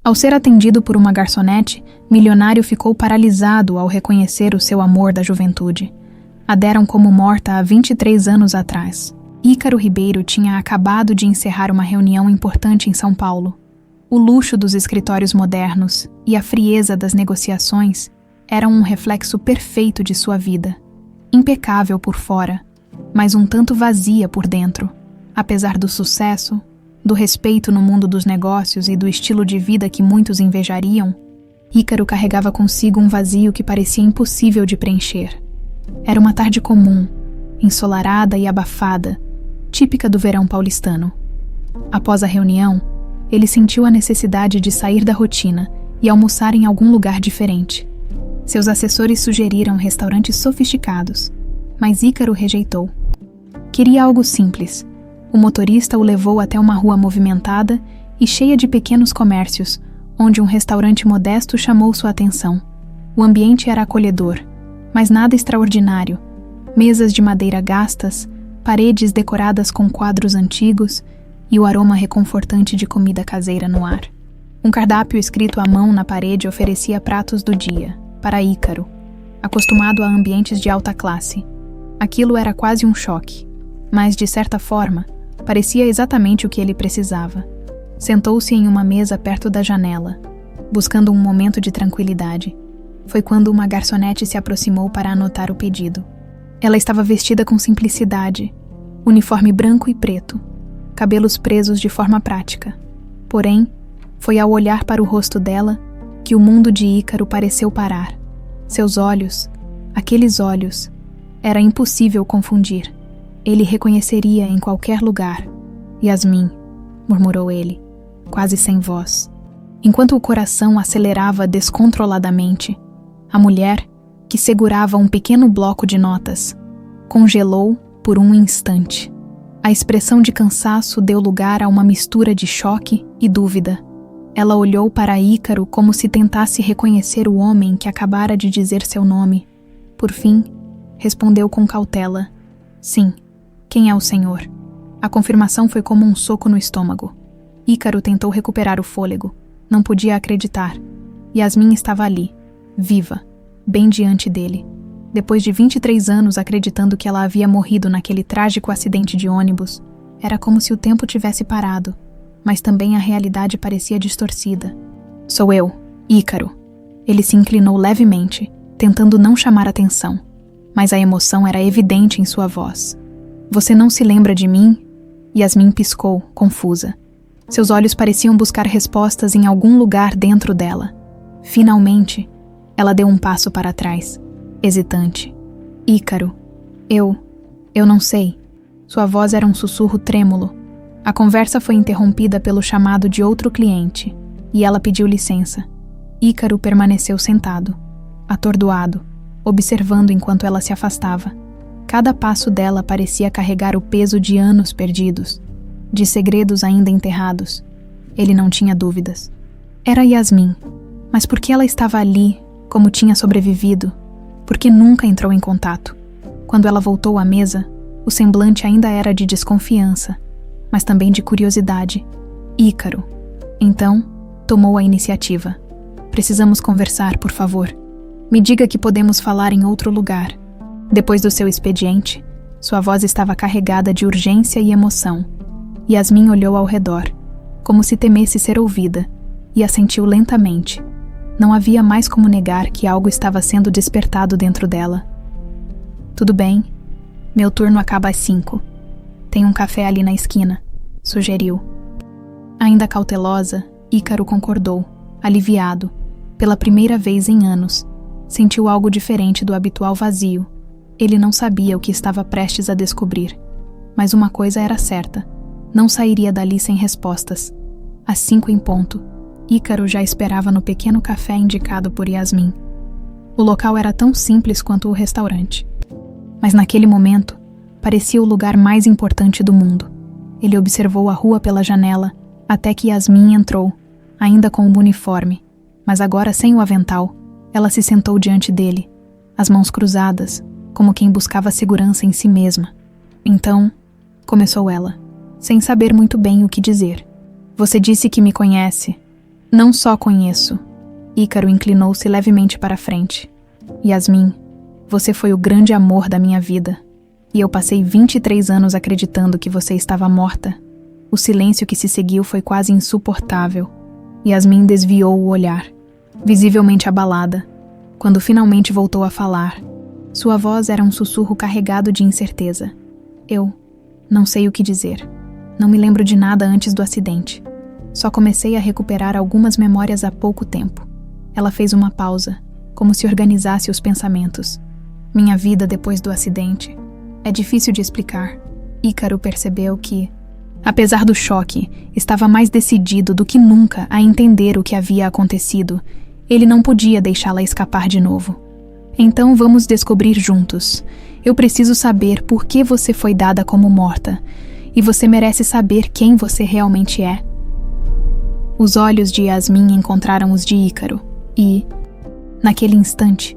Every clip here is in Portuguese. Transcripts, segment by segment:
Ao ser atendido por uma garçonete, Milionário ficou paralisado ao reconhecer o seu amor da juventude. A deram como morta há 23 anos atrás. Ícaro Ribeiro tinha acabado de encerrar uma reunião importante em São Paulo. O luxo dos escritórios modernos e a frieza das negociações eram um reflexo perfeito de sua vida. Impecável por fora, mas um tanto vazia por dentro. Apesar do sucesso, do respeito no mundo dos negócios e do estilo de vida que muitos invejariam, Ícaro carregava consigo um vazio que parecia impossível de preencher. Era uma tarde comum, ensolarada e abafada, típica do verão paulistano. Após a reunião, ele sentiu a necessidade de sair da rotina e almoçar em algum lugar diferente. Seus assessores sugeriram restaurantes sofisticados, mas Ícaro rejeitou. Queria algo simples. O motorista o levou até uma rua movimentada e cheia de pequenos comércios, onde um restaurante modesto chamou sua atenção. O ambiente era acolhedor, mas nada extraordinário. Mesas de madeira gastas, paredes decoradas com quadros antigos e o aroma reconfortante de comida caseira no ar. Um cardápio escrito à mão na parede oferecia pratos do dia, para Ícaro, acostumado a ambientes de alta classe. Aquilo era quase um choque, mas, de certa forma, parecia exatamente o que ele precisava. Sentou-se em uma mesa perto da janela, buscando um momento de tranquilidade. Foi quando uma garçonete se aproximou para anotar o pedido. Ela estava vestida com simplicidade, uniforme branco e preto, cabelos presos de forma prática. Porém, foi ao olhar para o rosto dela que o mundo de Ícaro pareceu parar. Seus olhos, aqueles olhos, era impossível confundir. Ele reconheceria em qualquer lugar. Yasmin, murmurou ele, quase sem voz. Enquanto o coração acelerava descontroladamente, a mulher, que segurava um pequeno bloco de notas, congelou por um instante. A expressão de cansaço deu lugar a uma mistura de choque e dúvida. Ela olhou para Ícaro como se tentasse reconhecer o homem que acabara de dizer seu nome. Por fim, respondeu com cautela: sim, quem é o senhor? A confirmação foi como um soco no estômago. Ícaro tentou recuperar o fôlego. Não podia acreditar. Yasmin estava ali, viva, bem diante dele. Depois de 23 anos acreditando que ela havia morrido naquele trágico acidente de ônibus, era como se o tempo tivesse parado, mas também a realidade parecia distorcida. Sou eu, Ícaro. Ele se inclinou levemente, tentando não chamar atenção, mas a emoção era evidente em sua voz. Você não se lembra de mim? Yasmin piscou, confusa. Seus olhos pareciam buscar respostas em algum lugar dentro dela. Finalmente, ela deu um passo para trás, hesitante. Ícaro, eu não sei. Sua voz era um sussurro trêmulo. A conversa foi interrompida pelo chamado de outro cliente, e ela pediu licença. Ícaro permaneceu sentado, atordoado, observando enquanto ela se afastava. Cada passo dela parecia carregar o peso de anos perdidos, de segredos ainda enterrados. Ele não tinha dúvidas. Era Yasmin, mas por que ela estava ali, como tinha sobrevivido? Por que nunca entrou em contato? Quando ela voltou à mesa, o semblante ainda era de desconfiança, mas também de curiosidade. Ícaro, então, tomou a iniciativa. Precisamos conversar, por favor. Me diga que podemos falar em outro lugar. Depois do seu expediente, sua voz estava carregada de urgência e emoção. Yasmin olhou ao redor, como se temesse ser ouvida, e assentiu lentamente. Não havia mais como negar que algo estava sendo despertado dentro dela. Tudo bem. Meu turno acaba às 5. Tem um café ali na esquina, sugeriu. Ainda cautelosa, Ícaro concordou, aliviado. Pela primeira vez em anos, sentiu algo diferente do habitual vazio. Ele não sabia o que estava prestes a descobrir. Mas uma coisa era certa. Não sairia dali sem respostas. Às 5 em ponto, Ícaro já esperava no pequeno café indicado por Yasmin. O local era tão simples quanto o restaurante. Mas naquele momento, parecia o lugar mais importante do mundo. Ele observou a rua pela janela, até que Yasmin entrou, ainda com o uniforme, mas agora sem o avental. Ela se sentou diante dele, as mãos cruzadas, como quem buscava segurança em si mesma. Então, começou ela, sem saber muito bem o que dizer. Você disse que me conhece. Não só conheço. Ícaro inclinou-se levemente para a frente. Yasmin, você foi o grande amor da minha vida. E eu passei 23 anos acreditando que você estava morta. O silêncio que se seguiu foi quase insuportável. Yasmin desviou o olhar, visivelmente abalada, quando finalmente voltou a falar. Sua voz era um sussurro carregado de incerteza. Eu não sei o que dizer. Não me lembro de nada antes do acidente. Só comecei a recuperar algumas memórias há pouco tempo. Ela fez uma pausa, como se organizasse os pensamentos. Minha vida depois do acidente. É difícil de explicar. Ícaro percebeu que, apesar do choque, estava mais decidido do que nunca a entender o que havia acontecido. Ele não podia deixá-la escapar de novo. Então vamos descobrir juntos. Eu preciso saber por que você foi dada como morta. E você merece saber quem você realmente é. Os olhos de Yasmin encontraram os de Ícaro. E, naquele instante,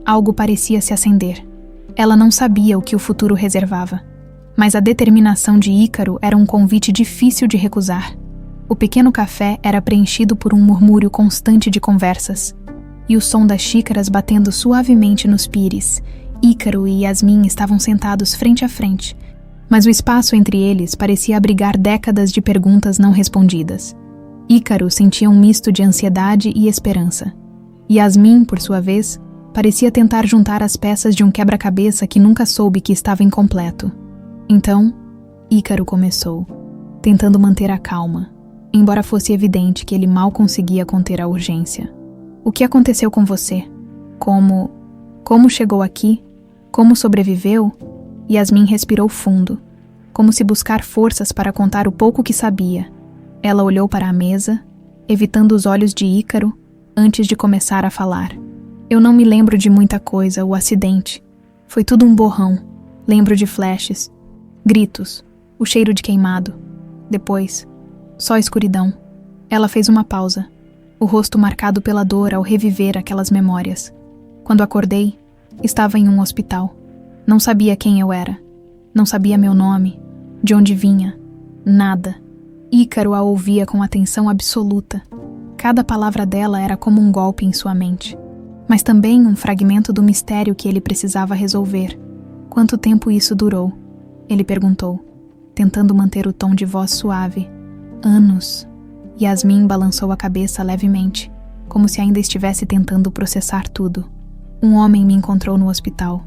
algo parecia se acender. Ela não sabia o que o futuro reservava. Mas a determinação de Ícaro era um convite difícil de recusar. O pequeno café era preenchido por um murmúrio constante de conversas. E o som das xícaras batendo suavemente nos pires. Ícaro e Yasmin estavam sentados frente a frente, mas o espaço entre eles parecia abrigar décadas de perguntas não respondidas. Ícaro sentia um misto de ansiedade e esperança. Yasmin, por sua vez, parecia tentar juntar as peças de um quebra-cabeça que nunca soube que estava incompleto. Então, Ícaro começou, tentando manter a calma, embora fosse evidente que ele mal conseguia conter a urgência. O que aconteceu com você? Como chegou aqui? Como sobreviveu? Yasmin respirou fundo, como se buscar forças para contar o pouco que sabia. Ela olhou para a mesa, evitando os olhos de Ícaro, antes de começar a falar. Eu não me lembro de muita coisa, o acidente. Foi tudo um borrão. Lembro de flashes, gritos, o cheiro de queimado. Depois, só escuridão. Ela fez uma pausa, o rosto marcado pela dor ao reviver aquelas memórias. Quando acordei, estava em um hospital. Não sabia quem eu era. Não sabia meu nome, de onde vinha, nada. Ícaro a ouvia com atenção absoluta. Cada palavra dela era como um golpe em sua mente, mas também um fragmento do mistério que ele precisava resolver. Quanto tempo isso durou? Ele perguntou, tentando manter o tom de voz suave. Anos. Yasmin balançou a cabeça levemente, como se ainda estivesse tentando processar tudo. Um homem me encontrou no hospital.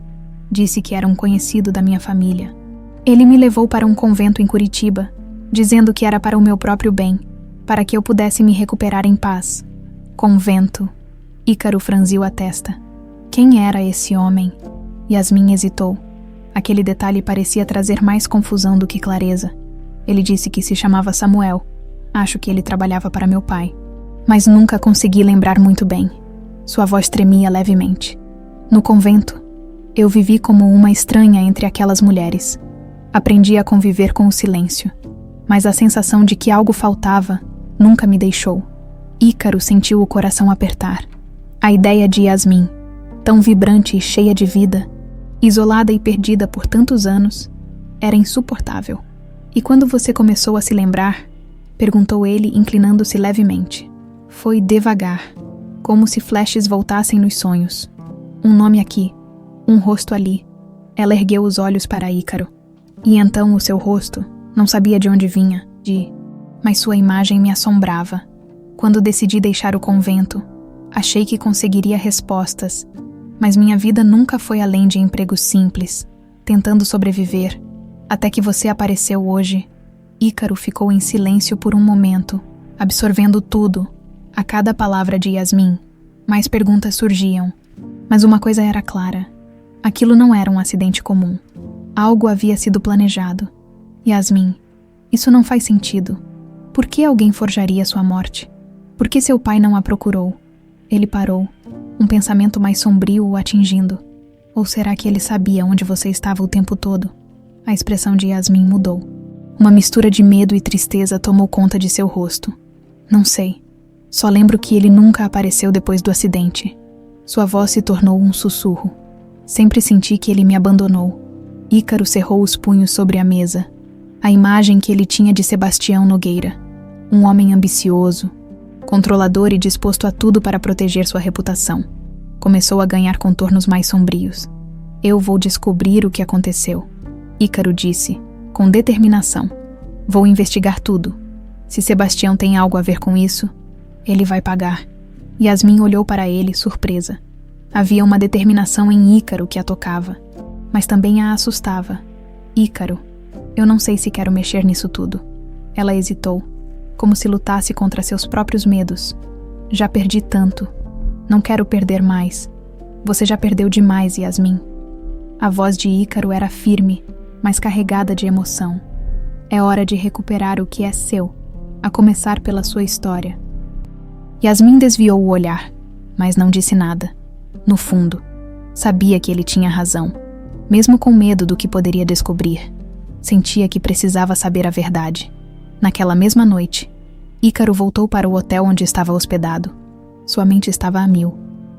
Disse que era um conhecido da minha família. Ele me levou para um convento em Curitiba, dizendo que era para o meu próprio bem, para que eu pudesse me recuperar em paz. Convento. Ícaro franziu a testa. Quem era esse homem? Yasmin hesitou. Aquele detalhe parecia trazer mais confusão do que clareza. Ele disse que se chamava Samuel. Acho que ele trabalhava para meu pai. Mas nunca consegui lembrar muito bem. Sua voz tremia levemente. No convento, eu vivi como uma estranha entre aquelas mulheres. Aprendi a conviver com o silêncio. Mas a sensação de que algo faltava nunca me deixou. Ícaro sentiu o coração apertar. A ideia de Yasmin, tão vibrante e cheia de vida, isolada e perdida por tantos anos, era insuportável. E quando você começou a se lembrar? Perguntou ele, inclinando-se levemente. Foi devagar, como se flashes voltassem nos sonhos. Um nome aqui, um rosto ali. Ela ergueu os olhos para Ícaro. E então o seu rosto, não sabia de onde vinha, mas sua imagem me assombrava. Quando decidi deixar o convento, achei que conseguiria respostas, mas minha vida nunca foi além de empregos simples, tentando sobreviver, até que você apareceu hoje. Ícaro ficou em silêncio por um momento, absorvendo tudo, a cada palavra de Yasmin. Mais perguntas surgiam, mas uma coisa era clara. Aquilo não era um acidente comum. Algo havia sido planejado. Yasmin, isso não faz sentido. Por que alguém forjaria sua morte? Por que seu pai não a procurou? Ele parou, um pensamento mais sombrio o atingindo. Ou será que ele sabia onde você estava o tempo todo? A expressão de Yasmin mudou. Uma mistura de medo e tristeza tomou conta de seu rosto. Não sei. Só lembro que ele nunca apareceu depois do acidente. Sua voz se tornou um sussurro. Sempre senti que ele me abandonou. Ícaro cerrou os punhos sobre a mesa. A imagem que ele tinha de Sebastião Nogueira. Um homem ambicioso, controlador e disposto a tudo para proteger sua reputação. Começou a ganhar contornos mais sombrios. Eu vou descobrir o que aconteceu, Ícaro disse, com determinação. Vou investigar tudo. Se Sebastião tem algo a ver com isso, ele vai pagar. Yasmin olhou para ele, surpresa. Havia uma determinação em Ícaro que a tocava, mas também a assustava. Ícaro, eu não sei se quero mexer nisso tudo. Ela hesitou, como se lutasse contra seus próprios medos. Já perdi tanto. Não quero perder mais. Você já perdeu demais, Yasmin. A voz de Ícaro era firme, mas carregada de emoção. É hora de recuperar o que é seu, a começar pela sua história. Yasmin desviou o olhar, mas não disse nada. No fundo, sabia que ele tinha razão, mesmo com medo do que poderia descobrir. Sentia que precisava saber a verdade. Naquela mesma noite, Ícaro voltou para o hotel onde estava hospedado. Sua mente estava a mil.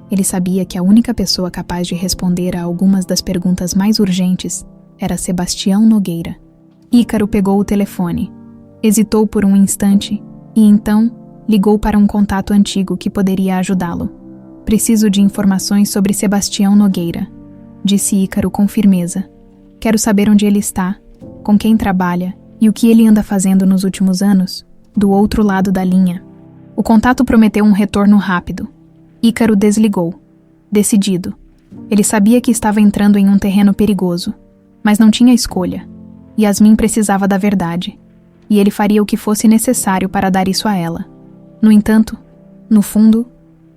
Ele sabia que a única pessoa capaz de responder a algumas das perguntas mais urgentes era Sebastião Nogueira. Ícaro pegou o telefone, hesitou por um instante e então ligou para um contato antigo que poderia ajudá-lo. Preciso de informações sobre Sebastião Nogueira, disse Ícaro com firmeza. Quero saber onde ele está, com quem trabalha e o que ele anda fazendo nos últimos anos, do outro lado da linha. O contato prometeu um retorno rápido. Ícaro desligou, decidido. Ele sabia que estava entrando em um terreno perigoso, mas não tinha escolha. Yasmin precisava da verdade, e ele faria o que fosse necessário para dar isso a ela. No entanto, no fundo,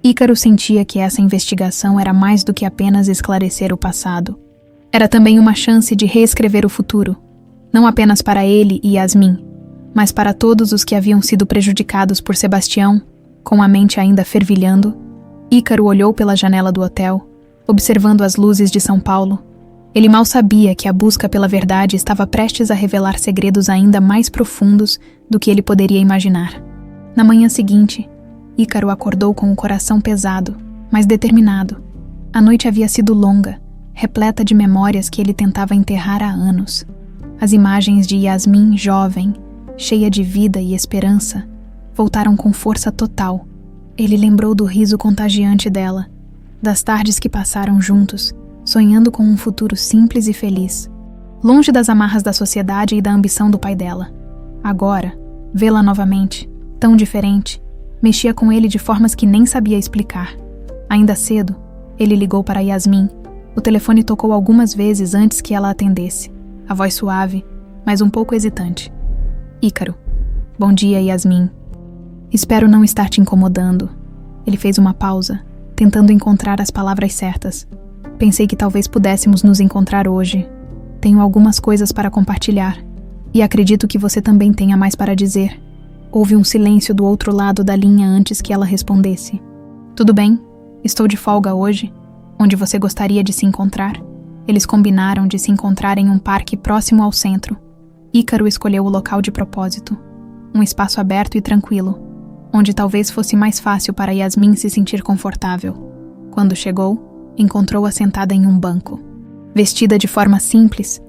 Ícaro sentia que essa investigação era mais do que apenas esclarecer o passado. Era também uma chance de reescrever o futuro, não apenas para ele e Yasmin, mas para todos os que haviam sido prejudicados por Sebastião. Com a mente ainda fervilhando, Ícaro olhou pela janela do hotel, observando as luzes de São Paulo. Ele mal sabia que a busca pela verdade estava prestes a revelar segredos ainda mais profundos do que ele poderia imaginar. Na manhã seguinte, Ícaro acordou com o coração pesado, mas determinado. A noite havia sido longa, repleta de memórias que ele tentava enterrar há anos. As imagens de Yasmin jovem, cheia de vida e esperança, voltaram com força total. Ele lembrou do riso contagiante dela, das tardes que passaram juntos, sonhando com um futuro simples e feliz, longe das amarras da sociedade e da ambição do pai dela. Agora, vê-la novamente, tão diferente, mexia com ele de formas que nem sabia explicar. Ainda cedo, ele ligou para Yasmin. O telefone tocou algumas vezes antes que ela atendesse. A voz suave, mas um pouco hesitante. Ícaro. Bom dia, Yasmin. Espero não estar te incomodando. Ele fez uma pausa, tentando encontrar as palavras certas. Pensei que talvez pudéssemos nos encontrar hoje. Tenho algumas coisas para compartilhar. E acredito que você também tenha mais para dizer. Houve um silêncio do outro lado da linha antes que ela respondesse. Tudo bem, estou de folga hoje. Onde você gostaria de se encontrar? Eles combinaram de se encontrar em um parque próximo ao centro. Ícaro escolheu o local de propósito. Um espaço aberto e tranquilo, onde talvez fosse mais fácil para Yasmin se sentir confortável. Quando chegou, encontrou-a sentada em um banco. Vestida de forma simples,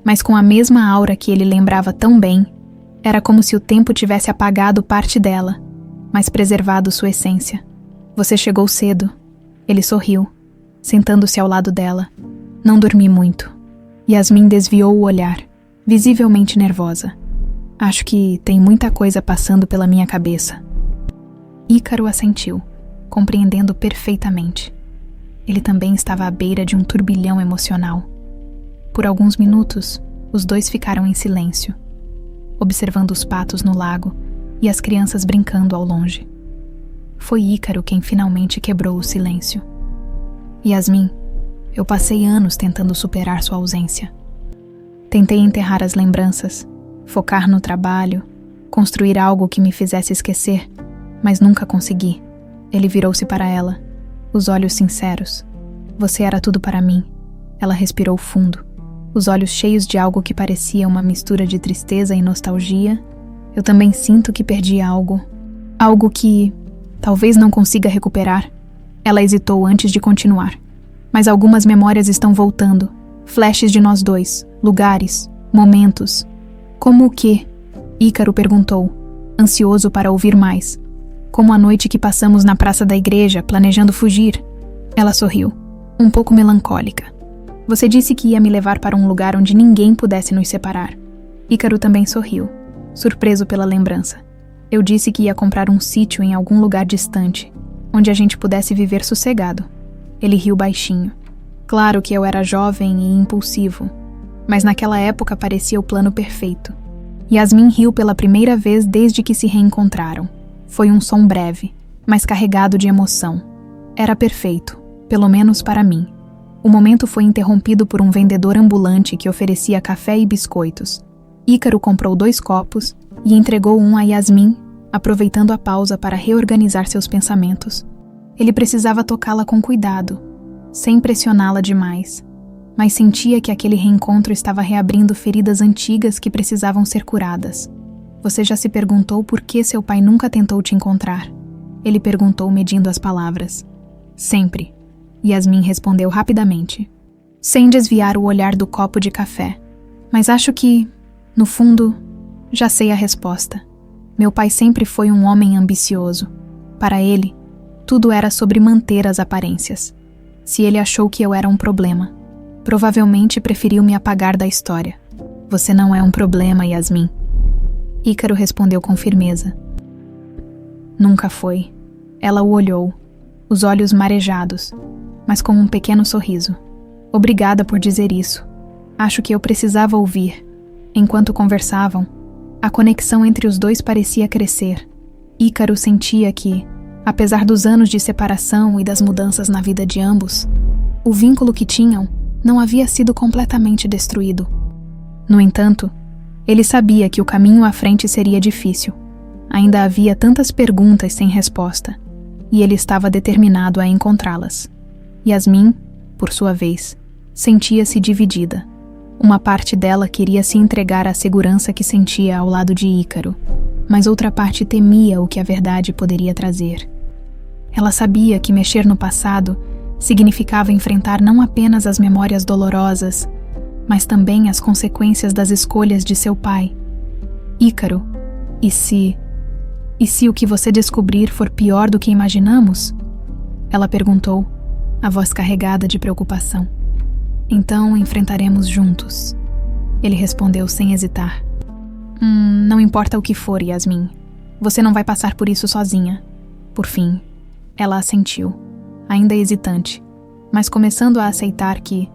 mas com a mesma aura que ele lembrava tão bem. Era como se o tempo tivesse apagado parte dela, mas preservado sua essência. Você chegou cedo. Ele sorriu, sentando-se ao lado dela. Não dormi muito. Yasmin desviou o olhar, visivelmente nervosa. Acho que tem muita coisa passando pela minha cabeça. Ícaro assentiu, compreendendo perfeitamente. Ele também estava à beira de um turbilhão emocional. Por alguns minutos, os dois ficaram em silêncio, observando os patos no lago e as crianças brincando ao longe. Foi Ícaro quem finalmente quebrou o silêncio. Yasmin, eu passei anos tentando superar sua ausência. Tentei enterrar as lembranças, focar no trabalho, construir algo que me fizesse esquecer, mas nunca consegui. Ele virou-se para ela, os olhos sinceros. Você era tudo para mim. Ela respirou fundo, os olhos cheios de algo que parecia uma mistura de tristeza e nostalgia. Eu também sinto que perdi algo. Algo que talvez não consiga recuperar. Ela hesitou antes de continuar. Mas algumas memórias estão voltando. Flashes de nós dois, lugares, momentos. Como o quê? Ícaro perguntou, ansioso para ouvir mais. Como a noite que passamos na praça da igreja, planejando fugir. Ela sorriu, um pouco melancólica. Você disse que ia me levar para um lugar onde ninguém pudesse nos separar. Ícaro também sorriu, surpreso pela lembrança. Eu disse que ia comprar um sítio em algum lugar distante, onde a gente pudesse viver sossegado. Ele riu baixinho. Claro que eu era jovem e impulsivo, mas naquela época parecia o plano perfeito. Yasmin riu pela primeira vez desde que se reencontraram. Foi um som breve, mas carregado de emoção. Era perfeito, pelo menos para mim. O momento foi interrompido por um vendedor ambulante que oferecia café e biscoitos. Ícaro comprou 2 copos e entregou um a Yasmin, aproveitando a pausa para reorganizar seus pensamentos. Ele precisava tocá-la com cuidado, sem pressioná-la demais, mas sentia que aquele reencontro estava reabrindo feridas antigas que precisavam ser curadas. Você já se perguntou por que seu pai nunca tentou te encontrar? Ele perguntou, medindo as palavras. Sempre. Yasmin respondeu rapidamente, sem desviar o olhar do copo de café. Mas acho que, no fundo, já sei a resposta. Meu pai sempre foi um homem ambicioso. Para ele, tudo era sobre manter as aparências. Se ele achou que eu era um problema, provavelmente preferiu me apagar da história. Você não é um problema, Yasmin. Ícaro respondeu com firmeza. Nunca foi. Ela o olhou, os olhos marejados, mas com um pequeno sorriso. Obrigada por dizer isso. Acho que eu precisava ouvir. Enquanto conversavam, a conexão entre os dois parecia crescer. Ícaro sentia que, apesar dos anos de separação e das mudanças na vida de ambos, o vínculo que tinham não havia sido completamente destruído. No entanto, ele sabia que o caminho à frente seria difícil. Ainda havia tantas perguntas sem resposta, e ele estava determinado a encontrá-las. Yasmin, por sua vez, sentia-se dividida. Uma parte dela queria se entregar à segurança que sentia ao lado de Ícaro, mas outra parte temia o que a verdade poderia trazer. Ela sabia que mexer no passado significava enfrentar não apenas as memórias dolorosas, mas também as consequências das escolhas de seu pai. Ícaro, e se o que você descobrir for pior do que imaginamos? Ela perguntou, a voz carregada de preocupação. Então enfrentaremos juntos. Ele respondeu sem hesitar. Não importa o que for, Yasmin. Você não vai passar por isso sozinha. Por fim, ela assentiu, ainda hesitante, mas começando a aceitar que,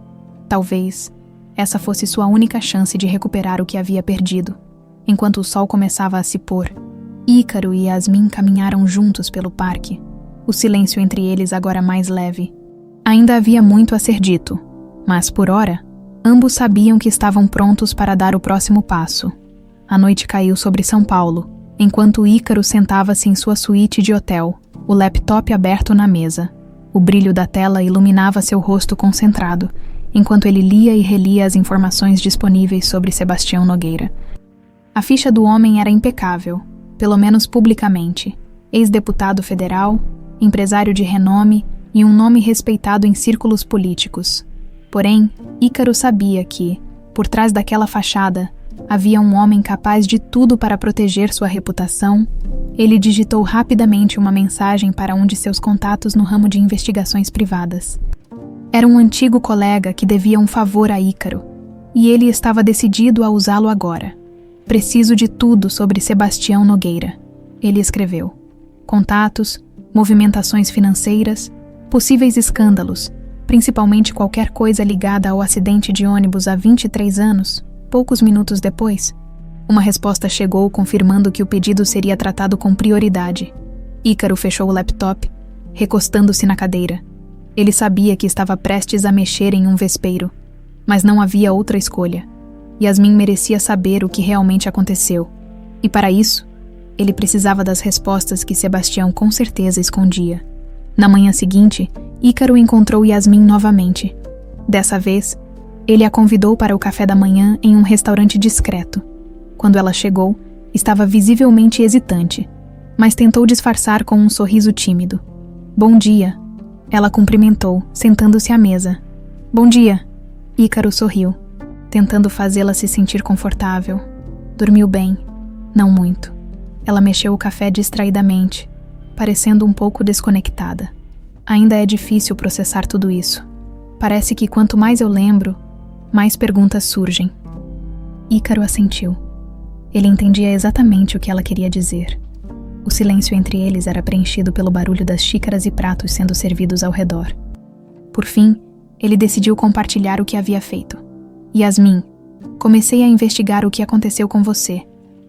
talvez, essa fosse sua única chance de recuperar o que havia perdido. Enquanto o sol começava a se pôr, Ícaro e Yasmin caminharam juntos pelo parque, o silêncio entre eles agora mais leve. Ainda havia muito a ser dito, mas, por ora, ambos sabiam que estavam prontos para dar o próximo passo. A noite caiu sobre São Paulo, enquanto Ícaro sentava-se em sua suíte de hotel, o laptop aberto na mesa. O brilho da tela iluminava seu rosto concentrado, enquanto ele lia e relia as informações disponíveis sobre Sebastião Nogueira. A ficha do homem era impecável, pelo menos publicamente. Ex-deputado federal, empresário de renome e um nome respeitado em círculos políticos. Porém, Ícaro sabia que, por trás daquela fachada, havia um homem capaz de tudo para proteger sua reputação. Ele digitou rapidamente uma mensagem para um de seus contatos no ramo de investigações privadas. Era um antigo colega que devia um favor a Ícaro, e ele estava decidido a usá-lo agora. Preciso de tudo sobre Sebastião Nogueira, ele escreveu. Contatos, movimentações financeiras, possíveis escândalos, principalmente qualquer coisa ligada ao acidente de ônibus há 23 anos, poucos minutos depois. Uma resposta chegou confirmando que o pedido seria tratado com prioridade. Ícaro fechou o laptop, recostando-se na cadeira. Ele sabia que estava prestes a mexer em um vespeiro, mas não havia outra escolha. Yasmin merecia saber o que realmente aconteceu, e para isso, ele precisava das respostas que Sebastião com certeza escondia. Na manhã seguinte, Ícaro encontrou Yasmin novamente. Dessa vez, ele a convidou para o café da manhã em um restaurante discreto. Quando ela chegou, estava visivelmente hesitante, mas tentou disfarçar com um sorriso tímido. Bom dia, ela cumprimentou, sentando-se à mesa. Bom dia, Ícaro sorriu, tentando fazê-la se sentir confortável. Dormiu bem, não muito. Ela mexeu o café distraidamente. parecendo um pouco desconectada. Ainda é difícil processar tudo isso. Parece que quanto mais eu lembro, mais perguntas surgem. Ícaro assentiu. Ele entendia exatamente o que ela queria dizer. O silêncio entre eles era preenchido pelo barulho das xícaras e pratos sendo servidos ao redor. Por fim, ele decidiu compartilhar o que havia feito. Yasmin, comecei a investigar o que aconteceu com você.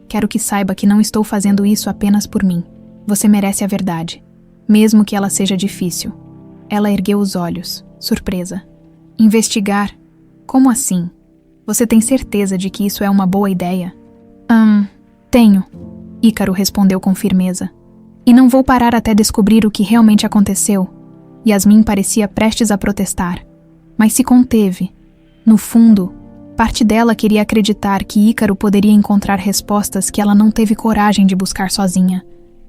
Quero que saiba que não estou fazendo isso apenas por mim. Você merece a verdade, mesmo que ela seja difícil. Ela ergueu os olhos, surpresa. Investigar? Como assim? Você tem certeza de que isso é uma boa ideia? Tenho, Ícaro respondeu com firmeza. E não vou parar até descobrir o que realmente aconteceu. Yasmin parecia prestes a protestar, mas se conteve. No fundo, parte dela queria acreditar que Ícaro poderia encontrar respostas que ela não teve coragem de buscar sozinha.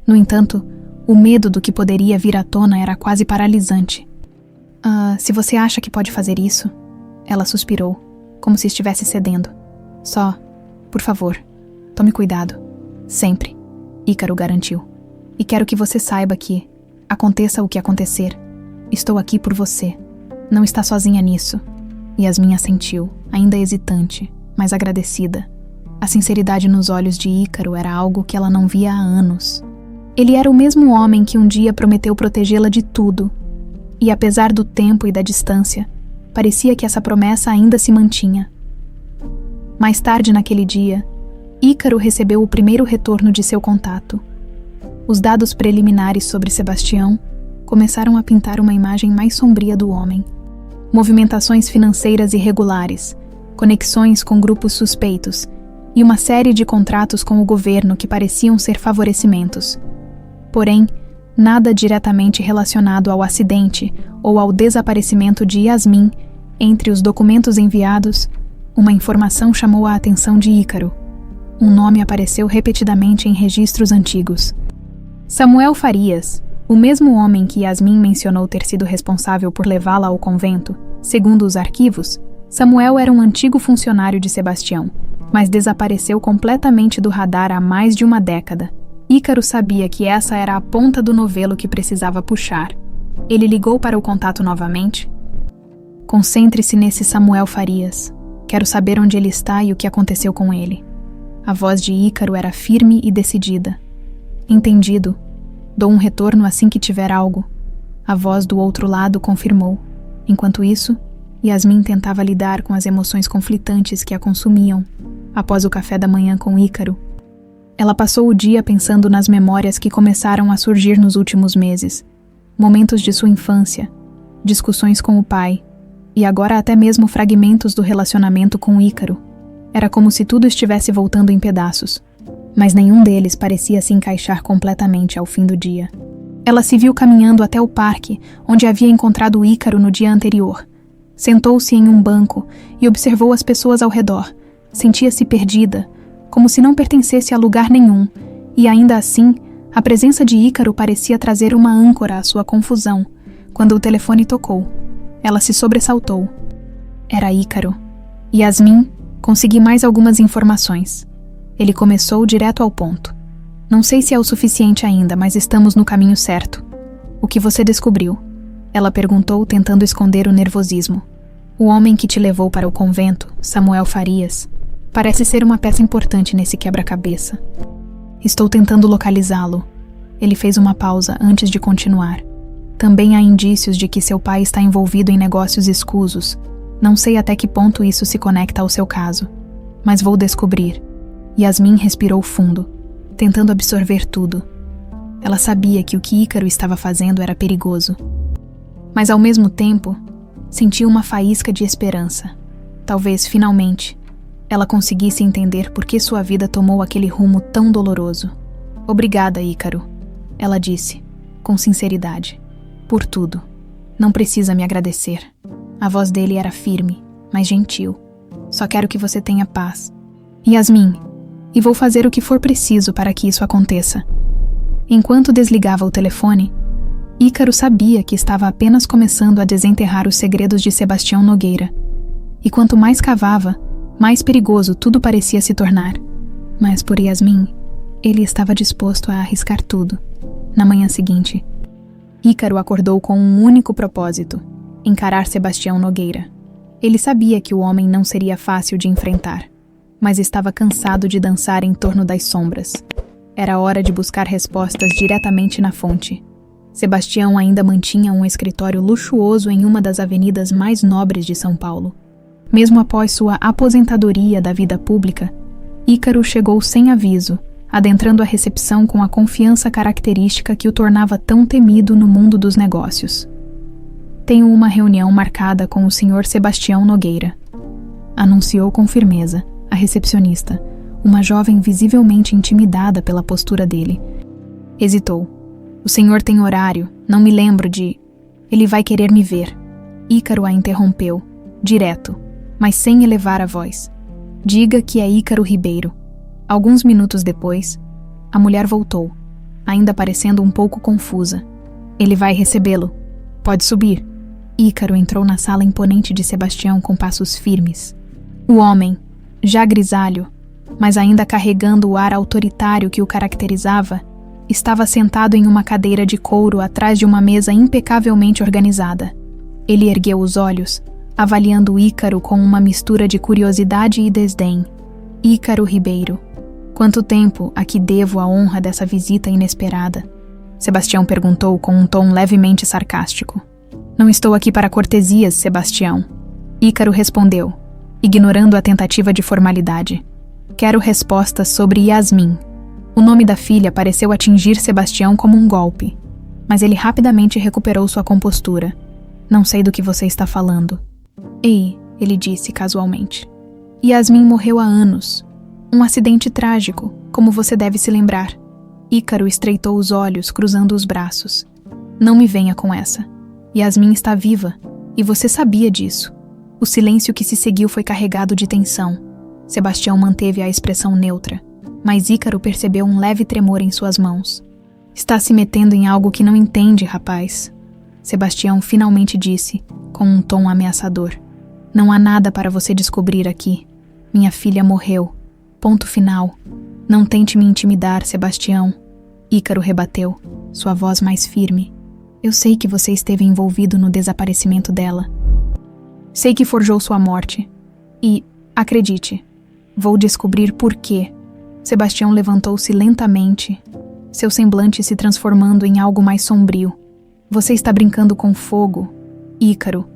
No entanto, o medo do que poderia vir à tona era quase paralisante. Se você acha que pode fazer isso... Ela suspirou, como se estivesse cedendo. Só, por favor, tome cuidado. Sempre, Ícaro garantiu. E quero que você saiba que, aconteça o que acontecer, estou aqui por você. Não está sozinha nisso. Yasmin assentiu, ainda hesitante, mas agradecida. A sinceridade nos olhos de Ícaro era algo que ela não via há anos. Ele era o mesmo homem que um dia prometeu protegê-la de tudo. E apesar do tempo e da distância, parecia que essa promessa ainda se mantinha. Mais tarde naquele dia, Ícaro recebeu o primeiro retorno de seu contato. Os dados preliminares sobre Sebastião começaram a pintar uma imagem mais sombria do homem. Movimentações financeiras irregulares, conexões com grupos suspeitos e uma série de contratos com o governo que pareciam ser favorecimentos. Porém, nada diretamente relacionado ao acidente ou ao desaparecimento de Yasmin. Entre os documentos enviados, uma informação chamou a atenção de Ícaro. Um nome apareceu repetidamente em registros antigos. Samuel Farias, o mesmo homem que Yasmin mencionou ter sido responsável por levá-la ao convento. Segundo os arquivos, Samuel era um antigo funcionário de Sebastião, mas desapareceu completamente do radar há mais de uma década. Ícaro sabia que essa era a ponta do novelo que precisava puxar. Ele ligou para o contato novamente. Concentre-se nesse Samuel Farias. Quero saber onde ele está e o que aconteceu com ele. A voz de Ícaro era firme e decidida. Entendido. Dou um retorno assim que tiver algo. A voz do outro lado confirmou. Enquanto isso, Yasmin tentava lidar com as emoções conflitantes que a consumiam. Após o café da manhã com Ícaro, ela passou o dia pensando nas memórias que começaram a surgir nos últimos meses. Momentos de sua infância, discussões com o pai, e agora até mesmo fragmentos do relacionamento com Ícaro. Era como se tudo estivesse voltando em pedaços, mas nenhum deles parecia se encaixar completamente ao fim do dia. Ela se viu caminhando até o parque, onde havia encontrado Ícaro no dia anterior. Sentou-se em um banco e observou as pessoas ao redor. Sentia-se perdida, como se não pertencesse a lugar nenhum, e ainda assim, a presença de Ícaro parecia trazer uma âncora à sua confusão. Quando o telefone tocou, ela se sobressaltou. Era Ícaro. Yasmin, consegui mais algumas informações. Ele começou direto ao ponto. Não sei se é o suficiente ainda, mas estamos no caminho certo. O que você descobriu? Ela perguntou, tentando esconder o nervosismo. O homem que te levou para o convento, Samuel Farias, parece ser uma peça importante nesse quebra-cabeça. Estou tentando localizá-lo. Ele fez uma pausa antes de continuar. Também há indícios de que seu pai está envolvido em negócios escusos. Não sei até que ponto isso se conecta ao seu caso, mas vou descobrir. Yasmin respirou fundo, tentando absorver tudo. Ela sabia que o que Ícaro estava fazendo era perigoso. Mas ao mesmo tempo, sentia uma faísca de esperança. Talvez, finalmente, ela conseguisse entender por que sua vida tomou aquele rumo tão doloroso. Obrigada, Ícaro, ela disse, com sinceridade. Por tudo. Não precisa me agradecer. A voz dele era firme, mas gentil. Só quero que você tenha paz. Yasmin, e vou fazer o que for preciso para que isso aconteça. Enquanto desligava o telefone, Ícaro sabia que estava apenas começando a desenterrar os segredos de Sebastião Nogueira. E quanto mais cavava, mais perigoso tudo parecia se tornar. Mas por Yasmin, ele estava disposto a arriscar tudo. Na manhã seguinte, Ícaro acordou com um único propósito: encarar Sebastião Nogueira. Ele sabia que o homem não seria fácil de enfrentar, mas estava cansado de dançar em torno das sombras. Era hora de buscar respostas diretamente na fonte. Sebastião ainda mantinha um escritório luxuoso em uma das avenidas mais nobres de São Paulo. Mesmo após sua aposentadoria da vida pública, Ícaro chegou sem aviso, adentrando a recepção com a confiança característica que o tornava tão temido no mundo dos negócios. "Tenho uma reunião marcada com o Sr. Sebastião Nogueira", anunciou com firmeza a recepcionista, uma jovem visivelmente intimidada pela postura dele. Hesitou. "O senhor tem horário, não me lembro de... Ele vai querer me ver." Ícaro a interrompeu, direto, mas sem elevar a voz. "Diga que é Ícaro Ribeiro." Alguns minutos depois, a mulher voltou, ainda parecendo um pouco confusa. "Ele vai recebê-lo. Pode subir." Ícaro entrou na sala imponente de Sebastião com passos firmes. O homem, já grisalho, mas ainda carregando o ar autoritário que o caracterizava, estava sentado em uma cadeira de couro atrás de uma mesa impecavelmente organizada. Ele ergueu os olhos, avaliando Ícaro com uma mistura de curiosidade e desdém. "Ícaro Ribeiro, quanto tempo a que devo a honra dessa visita inesperada?" Sebastião perguntou com um tom levemente sarcástico. "Não estou aqui para cortesias, Sebastião." Ícaro respondeu, ignorando a tentativa de formalidade. "Quero respostas sobre Yasmin." O nome da filha pareceu atingir Sebastião como um golpe, mas ele rapidamente recuperou sua compostura. "Não sei do que você está falando." "Ei", ele disse casualmente. "Yasmin morreu há anos. Um acidente trágico, como você deve se lembrar." Ícaro estreitou os olhos, cruzando os braços. "Não me venha com essa. Yasmin está viva, e você sabia disso." O silêncio que se seguiu foi carregado de tensão. Sebastião manteve a expressão neutra, mas Ícaro percebeu um leve tremor em suas mãos. "Está se metendo em algo que não entende, rapaz." Sebastião finalmente disse, com um tom ameaçador. "Não há nada para você descobrir aqui. Minha filha morreu. Ponto final. Não tente me intimidar, Sebastião." Ícaro rebateu, sua voz mais firme. "Eu sei que você esteve envolvido no desaparecimento dela. Sei que forjou sua morte. E, acredite, vou descobrir por quê." Sebastião levantou-se lentamente, seu semblante se transformando em algo mais sombrio. "Você está brincando com fogo, Ícaro.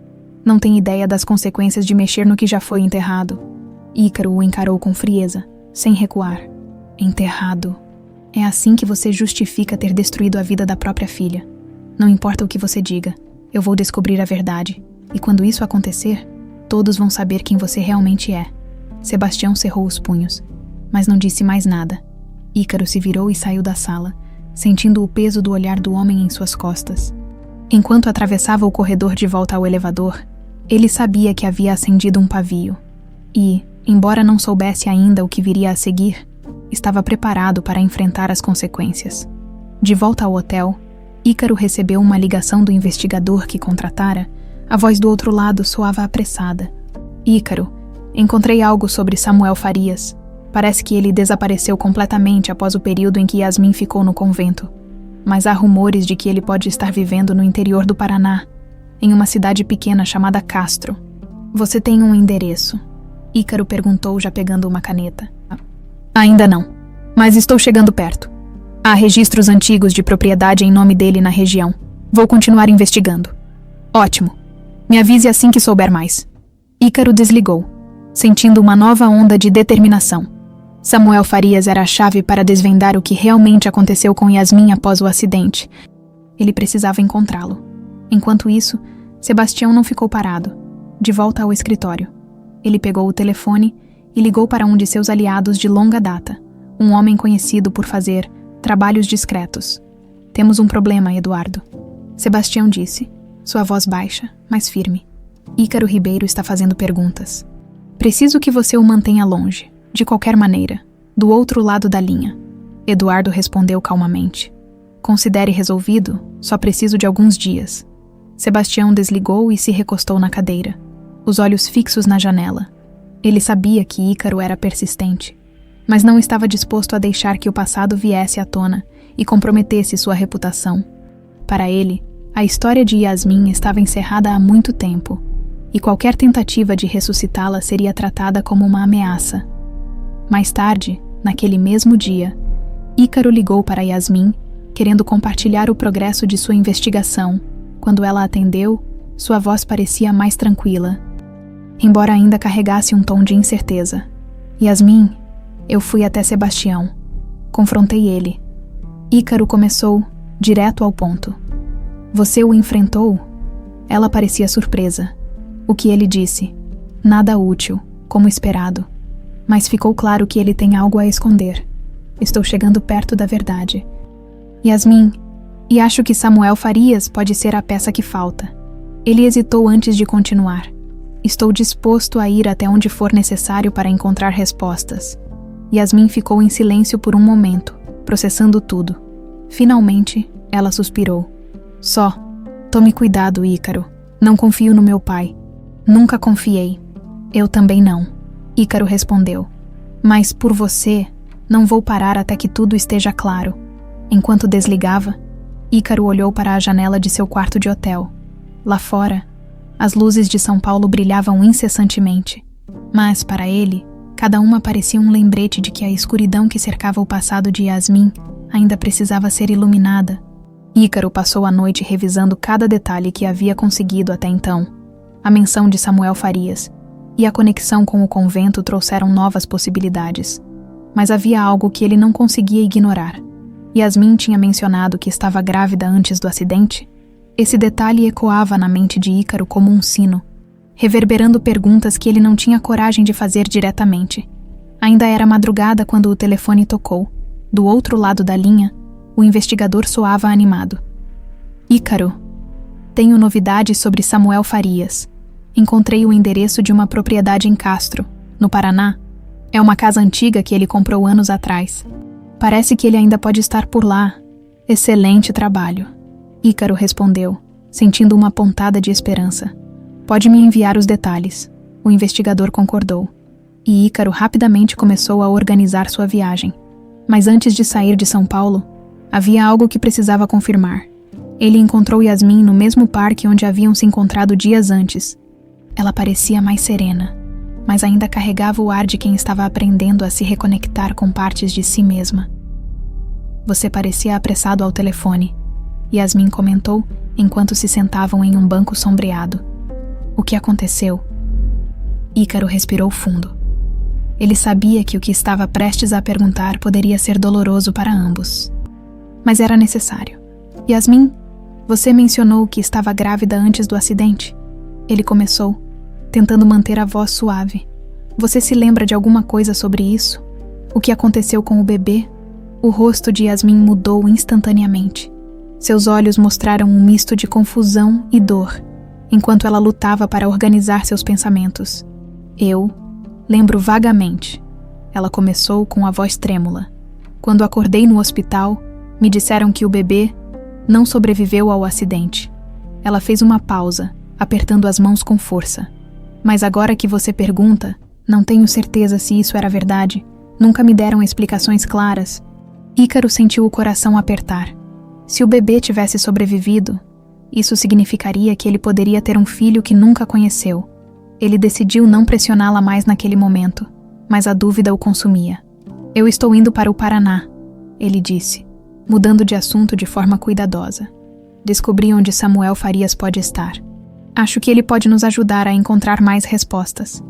Não tem ideia das consequências de mexer no que já foi enterrado." Ícaro o encarou com frieza, sem recuar. "Enterrado. É assim que você justifica ter destruído a vida da própria filha. Não importa o que você diga, eu vou descobrir a verdade. E quando isso acontecer, todos vão saber quem você realmente é." Sebastião cerrou os punhos, mas não disse mais nada. Ícaro se virou e saiu da sala, sentindo o peso do olhar do homem em suas costas. Enquanto atravessava o corredor de volta ao elevador, ele sabia que havia acendido um pavio. E, embora não soubesse ainda o que viria a seguir, estava preparado para enfrentar as consequências. De volta ao hotel, Ícaro recebeu uma ligação do investigador que contratara. A voz do outro lado soava apressada. "Ícaro, encontrei algo sobre Samuel Farias. Parece que ele desapareceu completamente após o período em que Yasmin ficou no convento. Mas há rumores de que ele pode estar vivendo no interior do Paraná, em uma cidade pequena chamada Castro. Você tem um endereço?" Ícaro perguntou, já pegando uma caneta. "Ainda não, mas estou chegando perto. Há registros antigos de propriedade em nome dele na região. Vou continuar investigando." "Ótimo. Me avise assim que souber mais." Ícaro desligou, sentindo uma nova onda de determinação. Samuel Farias era a chave para desvendar o que realmente aconteceu com Yasmin após o acidente. Ele precisava encontrá-lo. Enquanto isso, Sebastião não ficou parado. De volta ao escritório, ele pegou o telefone e ligou para um de seus aliados de longa data, um homem conhecido por fazer trabalhos discretos. "Temos um problema, Eduardo." Sebastião disse, sua voz baixa, mas firme. "Ícaro Ribeiro está fazendo perguntas. Preciso que você o mantenha longe, de qualquer maneira, do outro lado da linha." Eduardo respondeu calmamente. "Considere resolvido, só preciso de alguns dias." Sebastião desligou e se recostou na cadeira, os olhos fixos na janela. Ele sabia que Ícaro era persistente, mas não estava disposto a deixar que o passado viesse à tona e comprometesse sua reputação. Para ele, a história de Yasmin estava encerrada há muito tempo, e qualquer tentativa de ressuscitá-la seria tratada como uma ameaça. Mais tarde, naquele mesmo dia, Ícaro ligou para Yasmin, querendo compartilhar o progresso de sua investigação. Quando ela atendeu, sua voz parecia mais tranquila, embora ainda carregasse um tom de incerteza. Yasmin, eu fui até Sebastião. Confrontei ele. Ícaro começou, direto ao ponto. Você o enfrentou? Ela parecia surpresa. O que ele disse? Nada útil, como esperado. Mas ficou claro que ele tem algo a esconder. Estou chegando perto da verdade. Yasmin, e acho que Samuel Farias pode ser a peça que falta. Ele hesitou antes de continuar. Estou disposto a ir até onde for necessário para encontrar respostas. Yasmin ficou em silêncio por um momento, processando tudo. Finalmente, ela suspirou. Só, tome cuidado, Ícaro. Não confio no meu pai. Nunca confiei. Eu também não. Ícaro respondeu. Mas por você, não vou parar até que tudo esteja claro. Enquanto desligava, Ícaro olhou para a janela de seu quarto de hotel. Lá fora, as luzes de São Paulo brilhavam incessantemente. Mas, para ele, cada uma parecia um lembrete de que a escuridão que cercava o passado de Yasmin ainda precisava ser iluminada. Ícaro passou a noite revisando cada detalhe que havia conseguido até então. A menção de Samuel Farias e a conexão com o convento trouxeram novas possibilidades. Mas havia algo que ele não conseguia ignorar. Yasmin tinha mencionado que estava grávida antes do acidente. Esse detalhe ecoava na mente de Ícaro como um sino, reverberando perguntas que ele não tinha coragem de fazer diretamente. Ainda era madrugada quando o telefone tocou. Do outro lado da linha, o investigador soava animado. Ícaro, tenho novidades sobre Samuel Farias. Encontrei o endereço de uma propriedade em Castro, no Paraná. É uma casa antiga que ele comprou anos atrás. Parece que ele ainda pode estar por lá. Excelente trabalho. Ícaro respondeu, sentindo uma pontada de esperança. Pode me enviar os detalhes. O investigador concordou. E Ícaro rapidamente começou a organizar sua viagem. Mas antes de sair de São Paulo, havia algo que precisava confirmar. Ele encontrou Yasmin no mesmo parque onde haviam se encontrado dias antes. Ela parecia mais serena, mas ainda carregava o ar de quem estava aprendendo a se reconectar com partes de si mesma. Você parecia apressado ao telefone, Yasmin comentou enquanto se sentavam em um banco sombreado. O que aconteceu? Ícaro respirou fundo. Ele sabia que o que estava prestes a perguntar poderia ser doloroso para ambos. Mas era necessário. Yasmin, você mencionou que estava grávida antes do acidente. Ele começou, tentando manter a voz suave. Você se lembra de alguma coisa sobre isso? O que aconteceu com o bebê? O rosto de Yasmin mudou instantaneamente. Seus olhos mostraram um misto de confusão e dor, enquanto ela lutava para organizar seus pensamentos. Eu lembro vagamente. Ela começou com a voz trêmula. Quando acordei no hospital, me disseram que o bebê não sobreviveu ao acidente. Ela fez uma pausa, apertando as mãos com força. Mas agora que você pergunta, não tenho certeza se isso era verdade. Nunca me deram explicações claras. Ícaro sentiu o coração apertar. Se o bebê tivesse sobrevivido, isso significaria que ele poderia ter um filho que nunca conheceu. Ele decidiu não pressioná-la mais naquele momento, mas a dúvida o consumia. Eu estou indo para o Paraná, ele disse, mudando de assunto de forma cuidadosa. Descobri onde Samuel Farias pode estar. Acho que ele pode nos ajudar a encontrar mais respostas.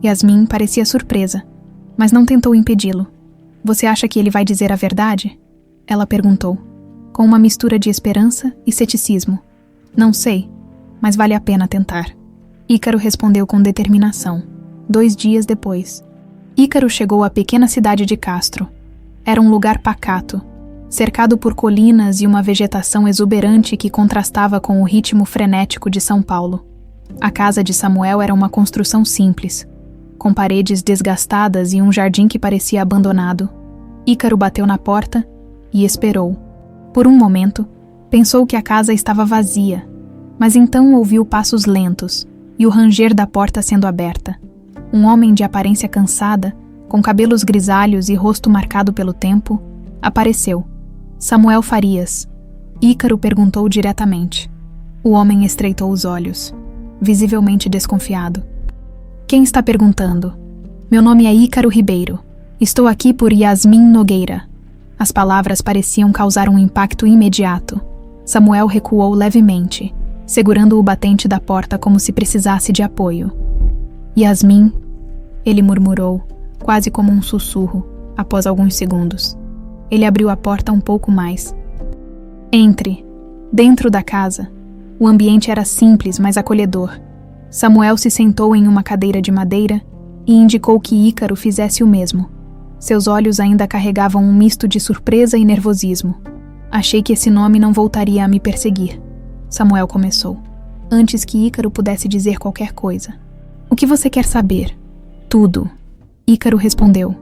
Yasmin parecia surpresa, mas não tentou impedi-lo. Você acha que ele vai dizer a verdade? Ela perguntou, com uma mistura de esperança e ceticismo. Não sei, mas vale a pena tentar. Ícaro respondeu com determinação. 2 dias depois, Ícaro chegou à pequena cidade de Castro. Era um lugar pacato, cercado por colinas e uma vegetação exuberante que contrastava com o ritmo frenético de São Paulo. A casa de Samuel era uma construção simples, com paredes desgastadas e um jardim que parecia abandonado. Ícaro bateu na porta e esperou. Por um momento, pensou que a casa estava vazia, mas então ouviu passos lentos e o ranger da porta sendo aberta. Um homem de aparência cansada, com cabelos grisalhos e rosto marcado pelo tempo, apareceu. Samuel Farias. Ícaro perguntou diretamente. O homem estreitou os olhos, visivelmente desconfiado. Quem está perguntando? Meu nome é Ícaro Ribeiro. Estou aqui por Yasmin Nogueira. As palavras pareciam causar um impacto imediato. Samuel recuou levemente, segurando o batente da porta como se precisasse de apoio. Yasmin, ele murmurou, quase como um sussurro, após alguns segundos. Ele abriu a porta um pouco mais. Entre. Dentro da casa. O ambiente era simples, mas acolhedor. Samuel se sentou em uma cadeira de madeira e indicou que Ícaro fizesse o mesmo. Seus olhos ainda carregavam um misto de surpresa e nervosismo. Achei que esse nome não voltaria a me perseguir. Samuel começou, antes que Ícaro pudesse dizer qualquer coisa. O que você quer saber? Tudo. Ícaro respondeu.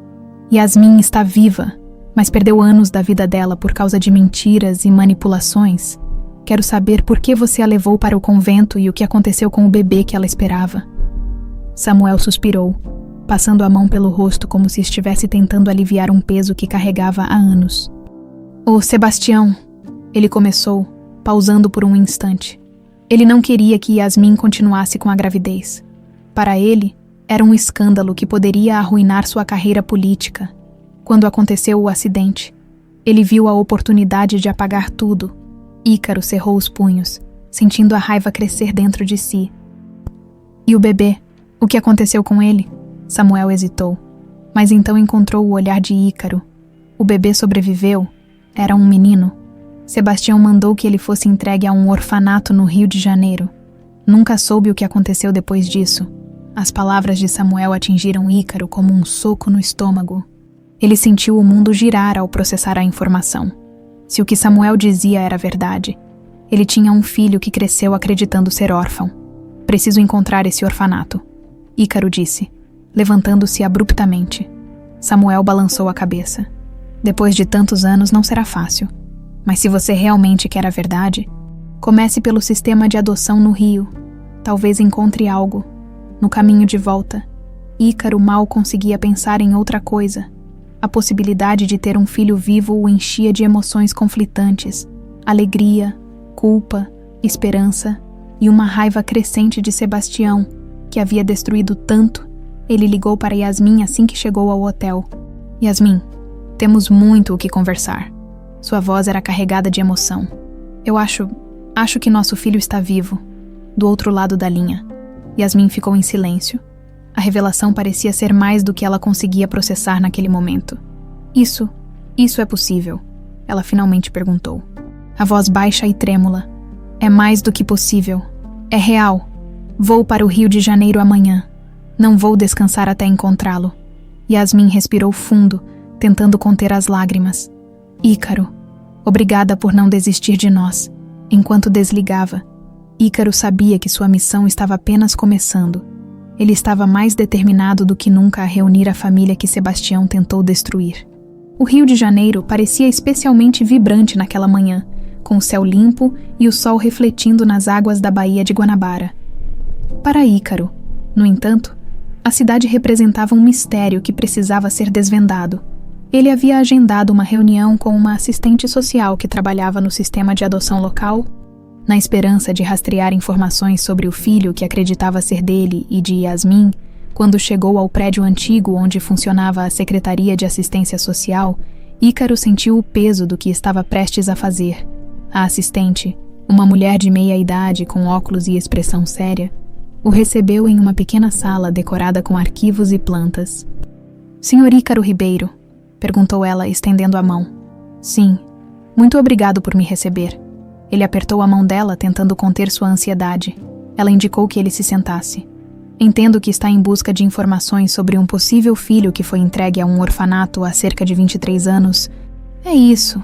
Yasmin está viva, mas perdeu anos da vida dela por causa de mentiras e manipulações. Quero saber por que você a levou para o convento e o que aconteceu com o bebê que ela esperava. Samuel suspirou, passando a mão pelo rosto como se estivesse tentando aliviar um peso que carregava há anos. Ô, Sebastião, ele começou, pausando por um instante. Ele não queria que Yasmin continuasse com a gravidez. Para ele, era um escândalo que poderia arruinar sua carreira política. Quando aconteceu o acidente, ele viu a oportunidade de apagar tudo. Ícaro cerrou os punhos, sentindo a raiva crescer dentro de si. E o bebê? O que aconteceu com ele? Samuel hesitou, mas então encontrou o olhar de Ícaro. O bebê sobreviveu? Era um menino. Sebastião mandou que ele fosse entregue a um orfanato no Rio de Janeiro. Nunca soube o que aconteceu depois disso. As palavras de Samuel atingiram Ícaro como um soco no estômago. Ele sentiu o mundo girar ao processar a informação. Se o que Samuel dizia era verdade, ele tinha um filho que cresceu acreditando ser órfão. Preciso encontrar esse orfanato, Ícaro disse, levantando-se abruptamente. Samuel balançou a cabeça. Depois de tantos anos não será fácil. Mas se você realmente quer a verdade, comece pelo sistema de adoção no Rio. Talvez encontre algo. No caminho de volta, Ícaro mal conseguia pensar em outra coisa. A possibilidade de ter um filho vivo o enchia de emoções conflitantes, alegria, culpa, esperança e uma raiva crescente de Sebastião, que havia destruído tanto. Ele ligou para Yasmin assim que chegou ao hotel. Yasmin, temos muito o que conversar. Sua voz era carregada de emoção. Eu acho que nosso filho está vivo. Do outro lado da linha. Yasmin ficou em silêncio. A revelação parecia ser mais do que ela conseguia processar naquele momento. Isso é possível? Ela finalmente perguntou. A voz baixa e trêmula. É mais do que possível. É real. Vou para o Rio de Janeiro amanhã. Não vou descansar até encontrá-lo. Yasmin respirou fundo, tentando conter as lágrimas. Ícaro, obrigada por não desistir de nós. Enquanto desligava, Ícaro sabia que sua missão estava apenas começando. Ele estava mais determinado do que nunca a reunir a família que Sebastião tentou destruir. O Rio de Janeiro parecia especialmente vibrante naquela manhã, com o céu limpo e o sol refletindo nas águas da Baía de Guanabara. Para Ícaro, no entanto, a cidade representava um mistério que precisava ser desvendado. Ele havia agendado uma reunião com uma assistente social que trabalhava no sistema de adoção local, na esperança de rastrear informações sobre o filho que acreditava ser dele e de Yasmin. Quando chegou ao prédio antigo onde funcionava a Secretaria de Assistência Social, Ícaro sentiu o peso do que estava prestes a fazer. A assistente, uma mulher de meia idade com óculos e expressão séria, o recebeu em uma pequena sala decorada com arquivos e plantas. Senhor Ícaro Ribeiro? Perguntou ela, estendendo a mão. Sim. Muito obrigado por me receber. Ele apertou a mão dela, tentando conter sua ansiedade. Ela indicou que ele se sentasse. Entendo que está em busca de informações sobre um possível filho que foi entregue a um orfanato há cerca de 23 anos. É isso.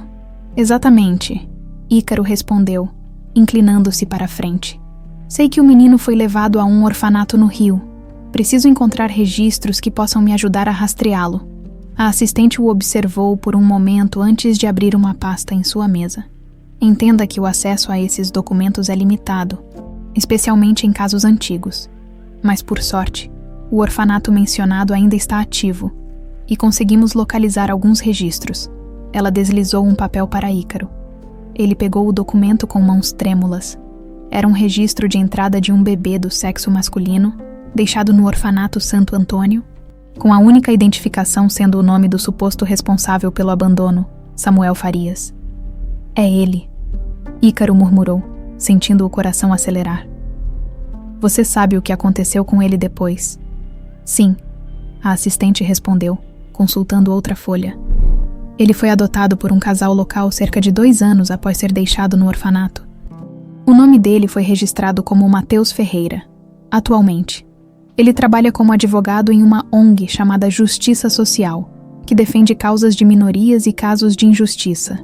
Exatamente. Ícaro respondeu, inclinando-se para a frente. Sei que o menino foi levado a um orfanato no Rio. Preciso encontrar registros que possam me ajudar a rastreá-lo. A assistente o observou por um momento antes de abrir uma pasta em sua mesa. Entenda que o acesso a esses documentos é limitado, especialmente em casos antigos. Mas, por sorte, o orfanato mencionado ainda está ativo e conseguimos localizar alguns registros. ela deslizou um papel para Ícaro. Ele pegou o documento com mãos trêmulas. Era um registro de entrada de um bebê do sexo masculino, deixado no orfanato Santo Antônio, com a única identificação sendo o nome do suposto responsável pelo abandono, Samuel Farias. É ele, Ícaro murmurou, sentindo o coração acelerar. Você sabe o que aconteceu com ele depois? Sim, a assistente respondeu, consultando outra folha. Ele foi adotado por um casal local cerca de 2 anos após ser deixado no orfanato. O nome dele foi registrado como Matheus Ferreira, atualmente. Ele trabalha como advogado em uma ONG chamada Justiça Social, que defende causas de minorias e casos de injustiça.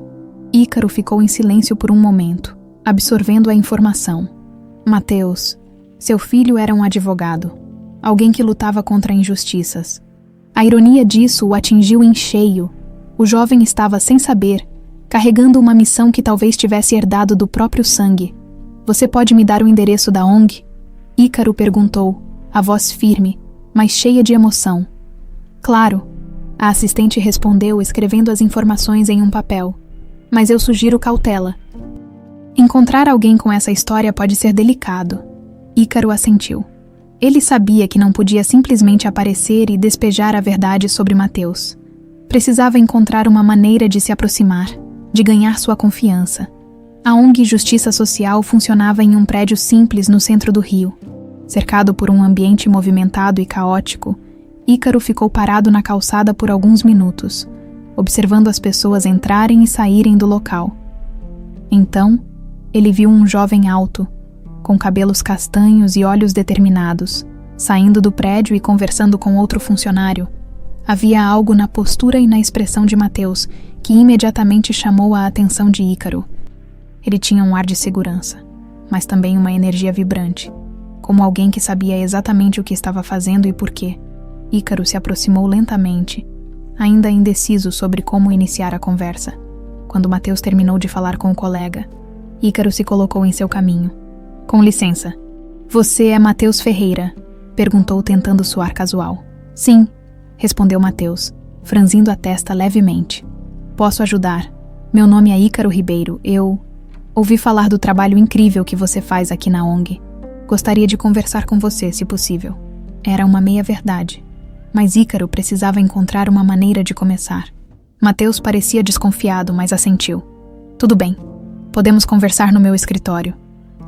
Ícaro ficou em silêncio por um momento, absorvendo a informação. Matheus, seu filho era um advogado, alguém que lutava contra injustiças. A ironia disso o atingiu em cheio. O jovem estava, sem saber, carregando uma missão que talvez tivesse herdado do próprio sangue. Você pode me dar o endereço da ONG? Ícaro perguntou, a voz firme, mas cheia de emoção. Claro, a assistente respondeu escrevendo as informações em um papel. Mas eu sugiro cautela. Encontrar alguém com essa história pode ser delicado. Ícaro assentiu. Ele sabia que não podia simplesmente aparecer e despejar a verdade sobre Matheus. Precisava encontrar uma maneira de se aproximar, de ganhar sua confiança. A ONG Justiça Social funcionava em um prédio simples no centro do Rio. Cercado por um ambiente movimentado e caótico, Ícaro ficou parado na calçada por alguns minutos, observando as pessoas entrarem e saírem do local. Então, ele viu um jovem alto, com cabelos castanhos e olhos determinados, saindo do prédio e conversando com outro funcionário. Havia algo na postura e na expressão de Matheus que imediatamente chamou a atenção de Ícaro. Ele tinha um ar de segurança, mas também uma energia vibrante, como alguém que sabia exatamente o que estava fazendo e por quê. Ícaro se aproximou lentamente, ainda indeciso sobre como iniciar a conversa. Quando Matheus terminou de falar com o colega, Ícaro se colocou em seu caminho. Com licença. Você é Matheus Ferreira? Perguntou tentando soar casual. Sim, respondeu Matheus, franzindo a testa levemente. Posso ajudar. Meu nome é Ícaro Ribeiro. Eu ouvi falar do trabalho incrível que você faz aqui na ONG. Gostaria de conversar com você, se possível. Era uma meia-verdade. Mas Ícaro precisava encontrar uma maneira de começar. Matheus parecia desconfiado, mas assentiu. Tudo bem. Podemos conversar no meu escritório.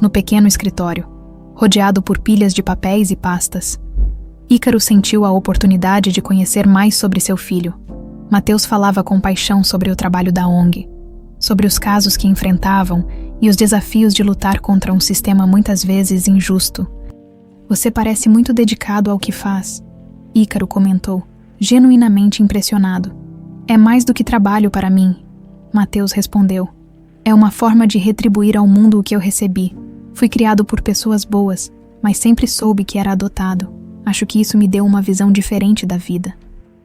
No pequeno escritório, rodeado por pilhas de papéis e pastas. Ícaro sentiu a oportunidade de conhecer mais sobre seu filho. Matheus falava com paixão sobre o trabalho da ONG, sobre os casos que enfrentavam e os desafios de lutar contra um sistema muitas vezes injusto. Você parece muito dedicado ao que faz, Ícaro comentou, genuinamente impressionado. É mais do que trabalho para mim, Matheus respondeu. É uma forma de retribuir ao mundo o que eu recebi. Fui criado por pessoas boas, mas sempre soube que era adotado. Acho que isso me deu uma visão diferente da vida.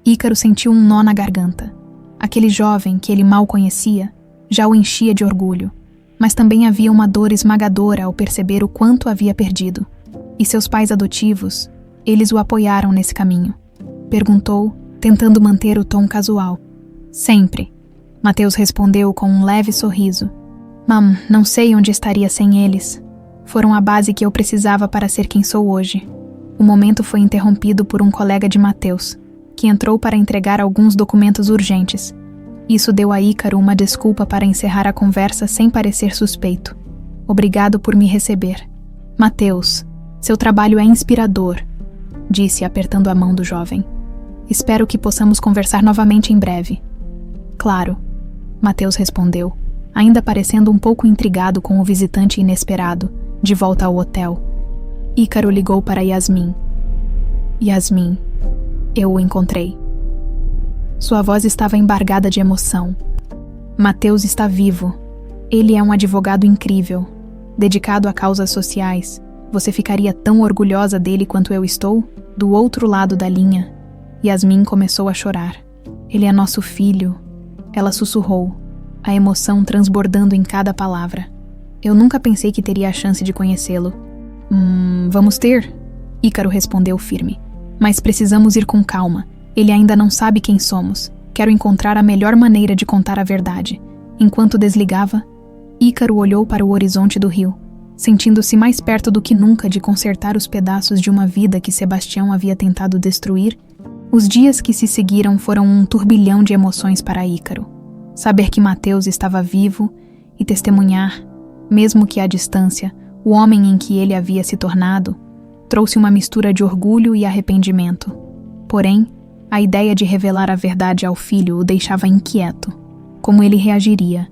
Ícaro sentiu um nó na garganta. Aquele jovem, que ele mal conhecia, já o enchia de orgulho. Mas também havia uma dor esmagadora ao perceber o quanto havia perdido. E seus pais adotivos, eles o apoiaram nesse caminho. Perguntou, tentando manter o tom casual. Sempre. Matheus respondeu com um leve sorriso. Não sei onde estaria sem eles. Foram a base que eu precisava para ser quem sou hoje. O momento foi interrompido por um colega de Matheus, que entrou para entregar alguns documentos urgentes. Isso deu a Ícaro uma desculpa para encerrar a conversa sem parecer suspeito. Obrigado por me receber. Matheus, seu trabalho é inspirador, disse apertando a mão do jovem. Espero que possamos conversar novamente em breve. Claro, Matheus respondeu, ainda parecendo um pouco intrigado com o visitante inesperado, de volta ao hotel. Ícaro ligou para Yasmin. Yasmin, eu o encontrei. Sua voz estava embargada de emoção. Matheus está vivo. Ele é um advogado incrível, dedicado a causas sociais. Você ficaria tão orgulhosa dele quanto eu estou? Do outro lado da linha. Yasmin começou a chorar. Ele é nosso filho. Ela sussurrou, a emoção transbordando em cada palavra. Eu nunca pensei que teria a chance de conhecê-lo. Vamos ter? Ícaro respondeu firme. Mas precisamos ir com calma. Ele ainda não sabe quem somos. Quero encontrar a melhor maneira de contar a verdade. Enquanto desligava, Ícaro olhou para o horizonte do rio, sentindo-se mais perto do que nunca de consertar os pedaços de uma vida que Sebastião havia tentado destruir. Os dias que se seguiram foram um turbilhão de emoções para Ícaro. Saber que Mateus estava vivo e testemunhar, mesmo que à distância, o homem em que ele havia se tornado, trouxe uma mistura de orgulho e arrependimento. Porém, a ideia de revelar a verdade ao filho o deixava inquieto. Como ele reagiria?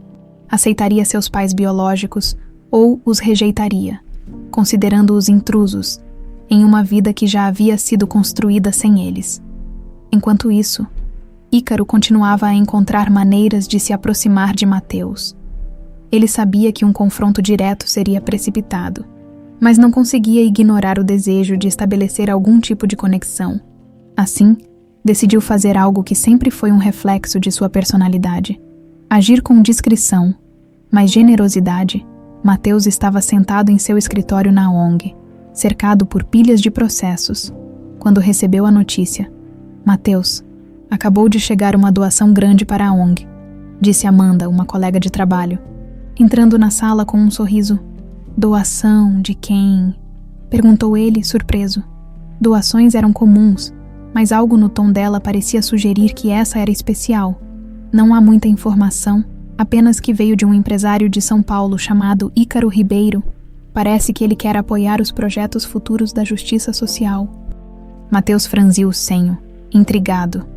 Aceitaria seus pais biológicos ou os rejeitaria, considerando-os intrusos em uma vida que já havia sido construída sem eles? Enquanto isso, Ícaro continuava a encontrar maneiras de se aproximar de Mateus. Ele sabia que um confronto direto seria precipitado, mas não conseguia ignorar o desejo de estabelecer algum tipo de conexão. Assim, decidiu fazer algo que sempre foi um reflexo de sua personalidade: agir com discrição, mas generosidade. Mateus estava sentado em seu escritório na ONG, cercado por pilhas de processos, quando recebeu a notícia. Mateus, acabou de chegar uma doação grande para a ONG, disse Amanda, uma colega de trabalho, entrando na sala com um sorriso. Doação de quem? Perguntou ele, surpreso. Doações eram comuns, mas algo no tom dela parecia sugerir que essa era especial. Não há muita informação, apenas que veio de um empresário de São Paulo chamado Ícaro Ribeiro. Parece que ele quer apoiar os projetos futuros da justiça social. Mateus franziu o senho, intrigado.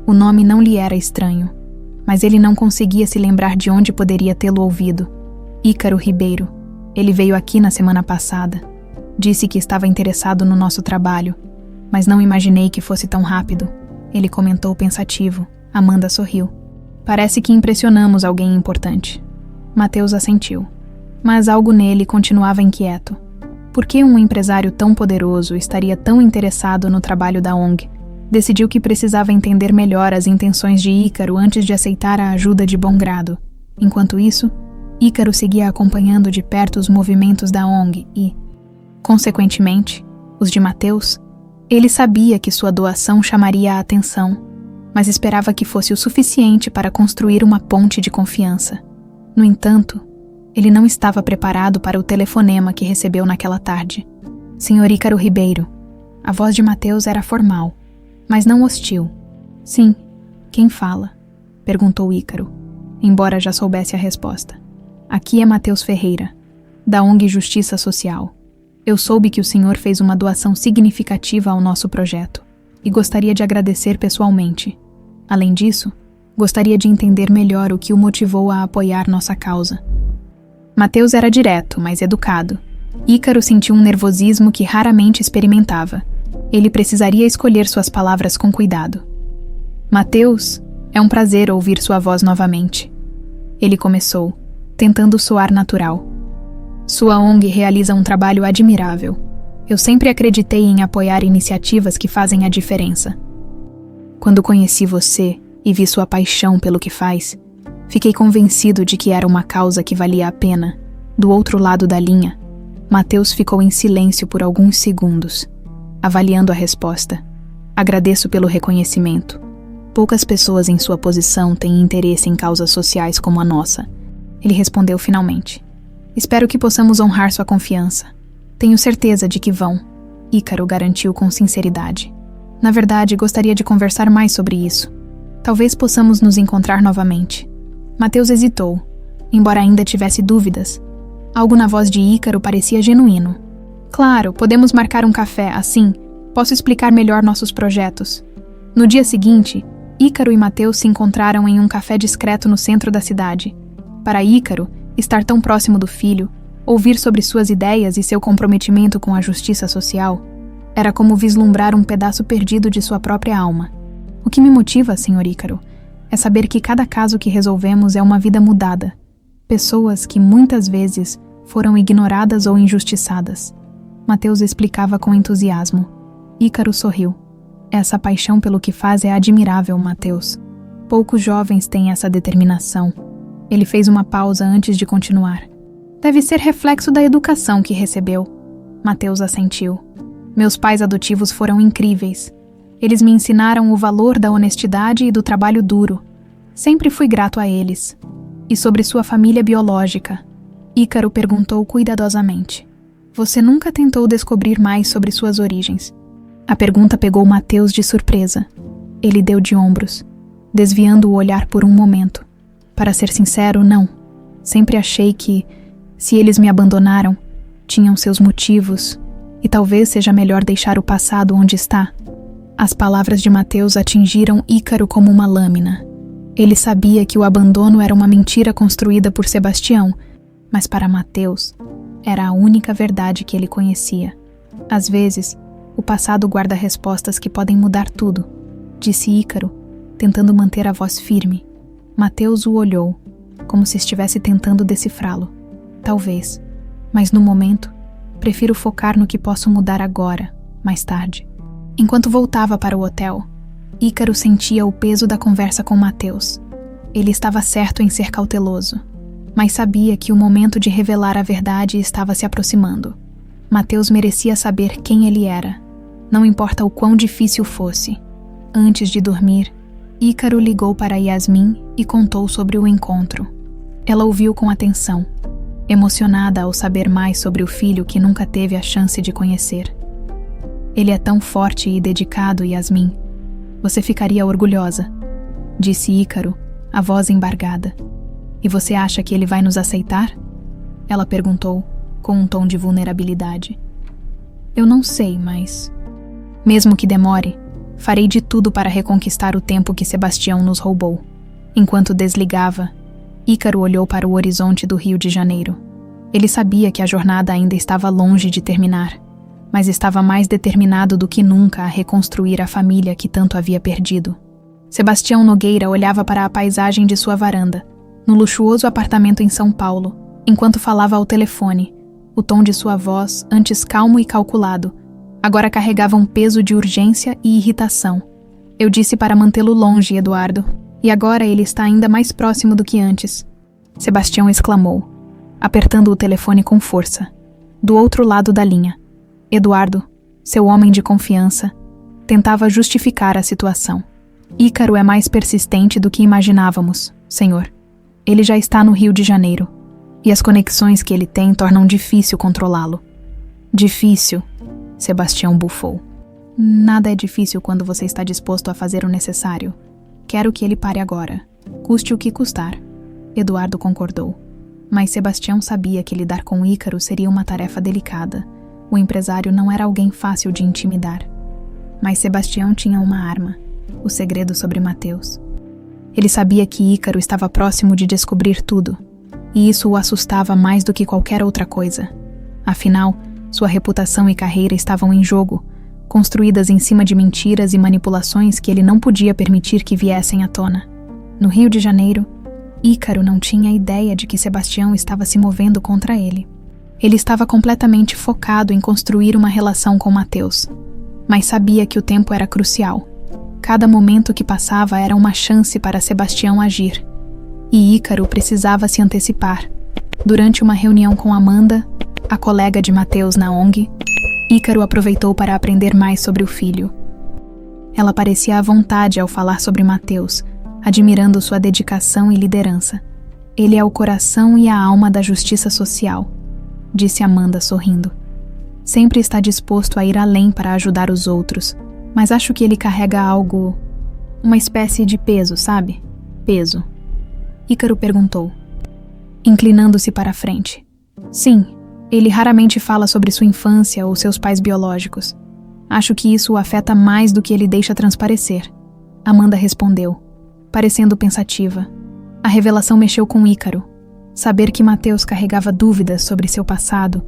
O nome não lhe era estranho, mas ele não conseguia se lembrar de onde poderia tê-lo ouvido. Ícaro Ribeiro. Ele veio aqui na semana passada. Disse que estava interessado no nosso trabalho, mas não imaginei que fosse tão rápido. Ele comentou pensativo. Amanda sorriu. Parece que impressionamos alguém importante. Mateus assentiu, mas algo nele continuava inquieto. Por que um empresário tão poderoso estaria tão interessado no trabalho da ONG? Decidiu que precisava entender melhor as intenções de Ícaro antes de aceitar a ajuda de bom grado. Enquanto isso, Ícaro seguia acompanhando de perto os movimentos da ONG e, consequentemente, os de Mateus. Ele sabia que sua doação chamaria a atenção, mas esperava que fosse o suficiente para construir uma ponte de confiança. No entanto, ele não estava preparado para o telefonema que recebeu naquela tarde. Sr. Ícaro Ribeiro. A voz de Mateus era formal, mas não hostil. Sim, quem fala? Perguntou Ícaro, embora já soubesse a resposta. Aqui é Mateus Ferreira, da ONG Justiça Social. Eu soube que o senhor fez uma doação significativa ao nosso projeto e gostaria de agradecer pessoalmente. Além disso, gostaria de entender melhor o que o motivou a apoiar nossa causa. Mateus era direto, mas educado. Ícaro sentiu um nervosismo que raramente experimentava. Ele precisaria escolher suas palavras com cuidado. Mateus, é um prazer ouvir sua voz novamente. Ele começou, tentando soar natural. Sua ONG realiza um trabalho admirável. Eu sempre acreditei em apoiar iniciativas que fazem a diferença. Quando conheci você e vi sua paixão pelo que faz, fiquei convencido de que era uma causa que valia a pena. Do outro lado da linha, Mateus ficou em silêncio por alguns segundos, avaliando a resposta. Agradeço pelo reconhecimento. Poucas pessoas em sua posição têm interesse em causas sociais como a nossa. Ele respondeu finalmente. Espero que possamos honrar sua confiança. Tenho certeza de que vão. Ícaro garantiu com sinceridade. Na verdade, gostaria de conversar mais sobre isso. Talvez possamos nos encontrar novamente. Mateus hesitou, embora ainda tivesse dúvidas. Algo na voz de Ícaro parecia genuíno. Claro, podemos marcar um café, assim, posso explicar melhor nossos projetos. No dia seguinte, Ícaro e Mateus se encontraram em um café discreto no centro da cidade. Para Ícaro, estar tão próximo do filho, ouvir sobre suas ideias e seu comprometimento com a justiça social, era como vislumbrar um pedaço perdido de sua própria alma. O que me motiva, Sr. Ícaro, é saber que cada caso que resolvemos é uma vida mudada. Pessoas que muitas vezes foram ignoradas ou injustiçadas. Mateus explicava com entusiasmo. Ícaro sorriu. Essa paixão pelo que faz é admirável, Mateus. Poucos jovens têm essa determinação. Ele fez uma pausa antes de continuar. Deve ser reflexo da educação que recebeu. Mateus assentiu. Meus pais adotivos foram incríveis. Eles me ensinaram o valor da honestidade e do trabalho duro. Sempre fui grato a eles. E sobre sua família biológica, Ícaro perguntou cuidadosamente. Você nunca tentou descobrir mais sobre suas origens? A pergunta pegou Mateus de surpresa. Ele deu de ombros, desviando o olhar por um momento. Para ser sincero, não. Sempre achei que, se eles me abandonaram, tinham seus motivos, e talvez seja melhor deixar o passado onde está. As palavras de Mateus atingiram Ícaro como uma lâmina. Ele sabia que o abandono era uma mentira construída por Sebastião, mas para Mateus, era a única verdade que ele conhecia. Às vezes, o passado guarda respostas que podem mudar tudo, disse Ícaro, tentando manter a voz firme. Mateus o olhou, como se estivesse tentando decifrá-lo. Talvez, mas no momento, prefiro focar no que posso mudar agora, mais tarde. Enquanto voltava para o hotel, Ícaro sentia o peso da conversa com Mateus. Ele estava certo em ser cauteloso, mas sabia que o momento de revelar a verdade estava se aproximando. Mateus merecia saber quem ele era, não importa o quão difícil fosse. Antes de dormir, Ícaro ligou para Yasmin e contou sobre o encontro. Ela ouviu com atenção, emocionada ao saber mais sobre o filho que nunca teve a chance de conhecer. Ele é tão forte e dedicado, Yasmin. Você ficaria orgulhosa, disse Ícaro, a voz embargada. E você acha que ele vai nos aceitar? Ela perguntou, com um tom de vulnerabilidade. Eu não sei, mas... Mesmo que demore, farei de tudo para reconquistar o tempo que Sebastião nos roubou. Enquanto desligava, Ícaro olhou para o horizonte do Rio de Janeiro. Ele sabia que a jornada ainda estava longe de terminar, mas estava mais determinado do que nunca a reconstruir a família que tanto havia perdido. Sebastião Nogueira olhava para a paisagem de sua varanda, no luxuoso apartamento em São Paulo, enquanto falava ao telefone. O tom de sua voz, antes calmo e calculado, agora carregava um peso de urgência e irritação. Eu disse para mantê-lo longe, Eduardo, e agora ele está ainda mais próximo do que antes. Sebastião exclamou, apertando o telefone com força. Do outro lado da linha, Eduardo, seu homem de confiança, tentava justificar a situação. Ícaro é mais persistente do que imaginávamos, senhor. Ele já está no Rio de Janeiro, e as conexões que ele tem tornam difícil controlá-lo. Difícil, Sebastião bufou. Nada é difícil quando você está disposto a fazer o necessário. Quero que ele pare agora, custe o que custar. Eduardo concordou. Mas Sebastião sabia que lidar com Ícaro seria uma tarefa delicada. O empresário não era alguém fácil de intimidar. Mas Sebastião tinha uma arma, o segredo sobre Mateus. Ele sabia que Ícaro estava próximo de descobrir tudo, e isso o assustava mais do que qualquer outra coisa. Afinal, sua reputação e carreira estavam em jogo, construídas em cima de mentiras e manipulações que ele não podia permitir que viessem à tona. No Rio de Janeiro, Ícaro não tinha ideia de que Sebastião estava se movendo contra ele. Ele estava completamente focado em construir uma relação com Mateus, mas sabia que o tempo era crucial. Cada momento que passava era uma chance para Sebastião agir, e Ícaro precisava se antecipar. Durante uma reunião com Amanda, a colega de Mateus na ONG, Ícaro aproveitou para aprender mais sobre o filho. Ela parecia à vontade ao falar sobre Mateus, admirando sua dedicação e liderança. Ele é o coração e a alma da justiça social, disse Amanda sorrindo. Sempre está disposto a ir além para ajudar os outros, mas acho que ele carrega algo... uma espécie de peso, sabe? Peso. Ícaro perguntou, inclinando-se para a frente. Sim, ele raramente fala sobre sua infância ou seus pais biológicos. Acho que isso o afeta mais do que ele deixa transparecer. Amanda respondeu, parecendo pensativa. A revelação mexeu com Ícaro. Saber que Mateus carregava dúvidas sobre seu passado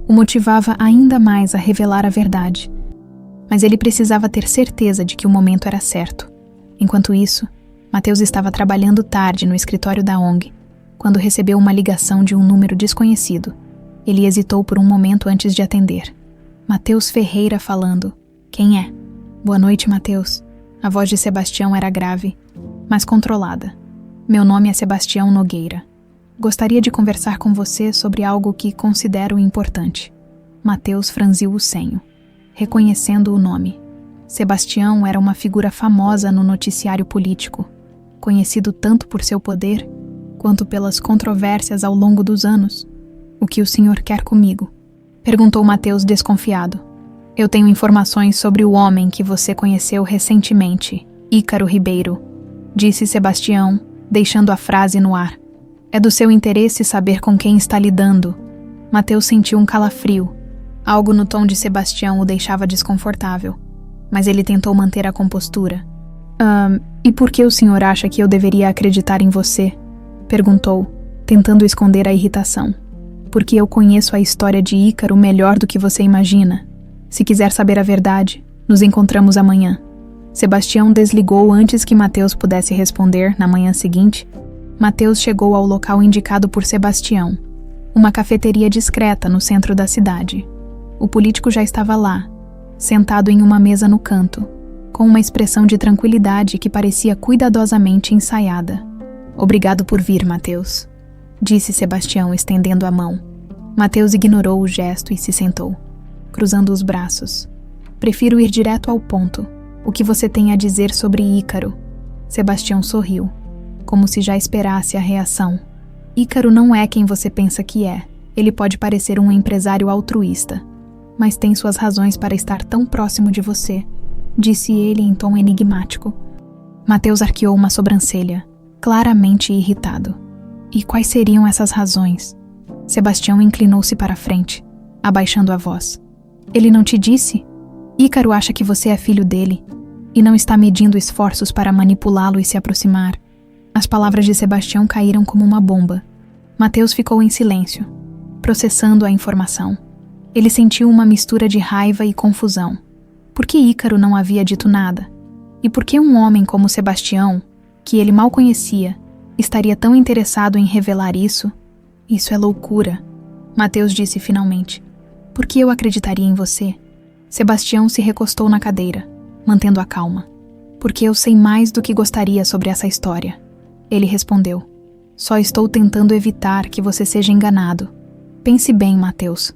o motivava ainda mais a revelar a verdade. Mas ele precisava ter certeza de que o momento era certo. Enquanto isso, Mateus estava trabalhando tarde no escritório da ONG, quando recebeu uma ligação de um número desconhecido. Ele hesitou por um momento antes de atender. Mateus Ferreira falando. Quem é? Boa noite, Mateus. A voz de Sebastião era grave, mas controlada. Meu nome é Sebastião Nogueira. Gostaria de conversar com você sobre algo que considero importante. Mateus franziu o senho, reconhecendo o nome. Sebastião era uma figura famosa no noticiário político, conhecido tanto por seu poder quanto pelas controvérsias ao longo dos anos. O que o senhor quer comigo? Perguntou Mateus desconfiado. Eu tenho informações sobre o homem que você conheceu recentemente, Ícaro Ribeiro, disse Sebastião, deixando a frase no ar. É do seu interesse saber com quem está lidando. Mateus sentiu um calafrio. Algo no tom de Sebastião o deixava desconfortável, mas ele tentou manter a compostura. E por que o senhor acha que eu deveria acreditar em você? Perguntou, tentando esconder a irritação. Porque eu conheço a história de Ícaro melhor do que você imagina. Se quiser saber a verdade, nos encontramos amanhã. Sebastião desligou antes que Mateus pudesse responder na manhã seguinte. Mateus chegou ao local indicado por Sebastião, uma cafeteria discreta no centro da cidade. O político já estava lá, sentado em uma mesa no canto, com uma expressão de tranquilidade que parecia cuidadosamente ensaiada. Obrigado por vir, Mateus, disse Sebastião estendendo a mão. Mateus ignorou o gesto e se sentou, cruzando os braços. Prefiro ir direto ao ponto. O que você tem a dizer sobre Ícaro? Sebastião sorriu, como se já esperasse a reação. Ícaro não é quem você pensa que é. Ele pode parecer um empresário altruísta, mas tem suas razões para estar tão próximo de você, disse ele em tom enigmático. Mateus arqueou uma sobrancelha, claramente irritado. E quais seriam essas razões? Sebastião inclinou-se para a frente, abaixando a voz. Ele não te disse? Ícaro acha que você é filho dele e não está medindo esforços para manipulá-lo e se aproximar. As palavras de Sebastião caíram como uma bomba. Mateus ficou em silêncio, processando a informação. Ele sentiu uma mistura de raiva e confusão. Por que Ícaro não havia dito nada? E por que um homem como Sebastião, que ele mal conhecia, estaria tão interessado em revelar isso? Isso é loucura, Mateus disse finalmente. Por que eu acreditaria em você? Sebastião se recostou na cadeira, mantendo a calma. Porque eu sei mais do que gostaria sobre essa história. Ele respondeu. Só estou tentando evitar que você seja enganado. Pense bem, Mateus.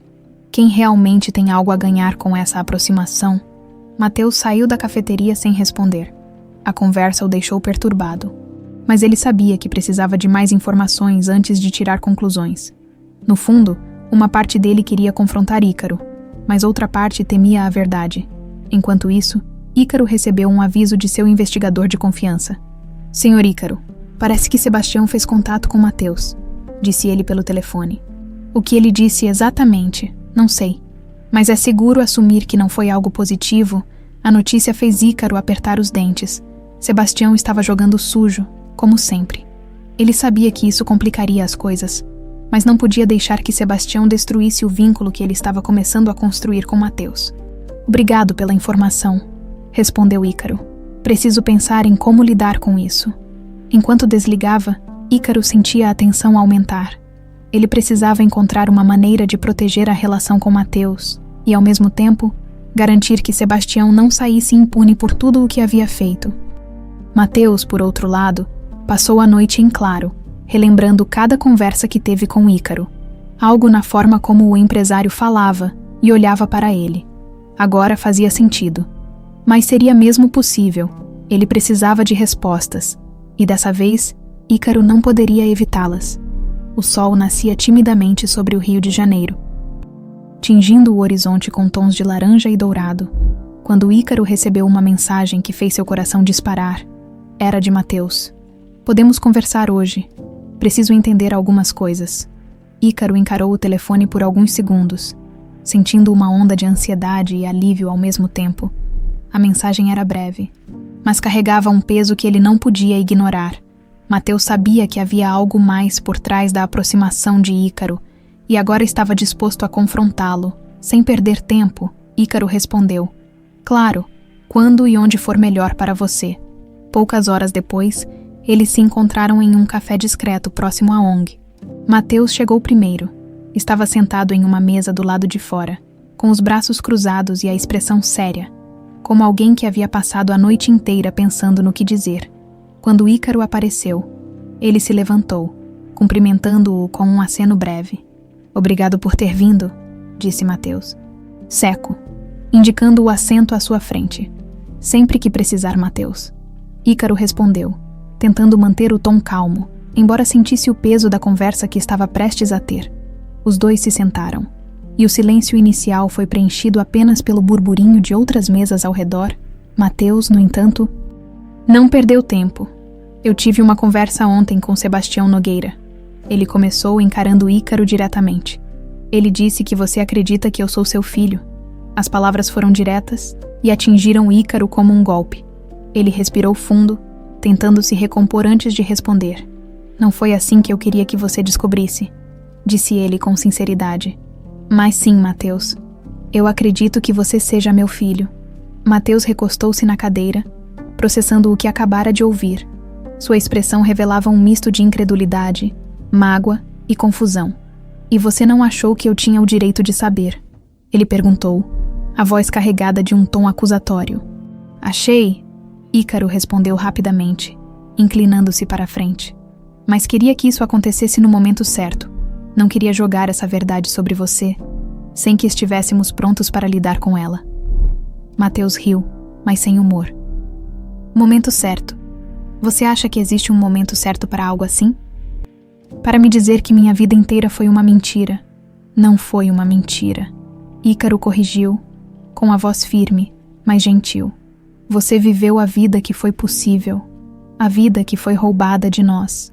Quem realmente tem algo a ganhar com essa aproximação? Mateus saiu da cafeteria sem responder. A conversa o deixou perturbado. Mas ele sabia que precisava de mais informações antes de tirar conclusões. No fundo, uma parte dele queria confrontar Ícaro, mas outra parte temia a verdade. Enquanto isso, Ícaro recebeu um aviso de seu investigador de confiança. Senhor Ícaro, parece que Sebastião fez contato com Mateus, disse ele pelo telefone. O que ele disse exatamente, não sei. Mas é seguro assumir que não foi algo positivo. A notícia fez Ícaro apertar os dentes. Sebastião estava jogando sujo, como sempre. Ele sabia que isso complicaria as coisas, mas não podia deixar que Sebastião destruísse o vínculo que ele estava começando a construir com Mateus. Obrigado pela informação, respondeu Ícaro. Preciso pensar em como lidar com isso. Enquanto desligava, Ícaro sentia a tensão aumentar. Ele precisava encontrar uma maneira de proteger a relação com Mateus e, ao mesmo tempo, garantir que Sebastião não saísse impune por tudo o que havia feito. Mateus, por outro lado, passou a noite em claro, relembrando cada conversa que teve com Ícaro. Algo na forma como o empresário falava e olhava para ele. Agora fazia sentido. Mas seria mesmo possível. Ele precisava de respostas. E dessa vez, Ícaro não poderia evitá-las. O sol nascia timidamente sobre o Rio de Janeiro, tingindo o horizonte com tons de laranja e dourado, quando Ícaro recebeu uma mensagem que fez seu coração disparar. Era de Mateus. Podemos conversar hoje. Preciso entender algumas coisas. Ícaro encarou o telefone por alguns segundos, sentindo uma onda de ansiedade e alívio ao mesmo tempo. A mensagem era breve, mas carregava um peso que ele não podia ignorar. Mateus sabia que havia algo mais por trás da aproximação de Ícaro, e agora estava disposto a confrontá-lo. Sem perder tempo, Ícaro respondeu. Claro, quando e onde for melhor para você. Poucas horas depois, eles se encontraram em um café discreto próximo à ONG. Mateus chegou primeiro. Estava sentado em uma mesa do lado de fora, com os braços cruzados e a expressão séria, como alguém que havia passado a noite inteira pensando no que dizer. Quando Ícaro apareceu, ele se levantou, cumprimentando-o com um aceno breve. Obrigado por ter vindo, disse Mateus. Seco, indicando o assento à sua frente. Sempre que precisar, Mateus. Ícaro respondeu, tentando manter o tom calmo, embora sentisse o peso da conversa que estava prestes a ter. Os dois se sentaram, e o silêncio inicial foi preenchido apenas pelo burburinho de outras mesas ao redor. Mateus, no entanto, não perdeu tempo. Eu tive uma conversa ontem com Sebastião Nogueira. Ele começou encarando Ícaro diretamente. Ele disse que você acredita que eu sou seu filho. As palavras foram diretas e atingiram Ícaro como um golpe. Ele respirou fundo, tentando se recompor antes de responder. Não foi assim que eu queria que você descobrisse, disse ele com sinceridade. Mas sim, Mateus. Eu acredito que você seja meu filho. Mateus recostou-se na cadeira, processando o que acabara de ouvir. Sua expressão revelava um misto de incredulidade, mágoa e confusão. E você não achou que eu tinha o direito de saber? Ele perguntou, a voz carregada de um tom acusatório. Achei, Ícaro respondeu rapidamente, inclinando-se para a frente. Mas queria que isso acontecesse no momento certo. Não queria jogar essa verdade sobre você, sem que estivéssemos prontos para lidar com ela. Mateus riu, mas sem humor. Momento certo. Você acha que existe um momento certo para algo assim? Para me dizer que minha vida inteira foi uma mentira. Não foi uma mentira. Ícaro corrigiu, com a voz firme, mas gentil. Você viveu a vida que foi possível, a vida que foi roubada de nós.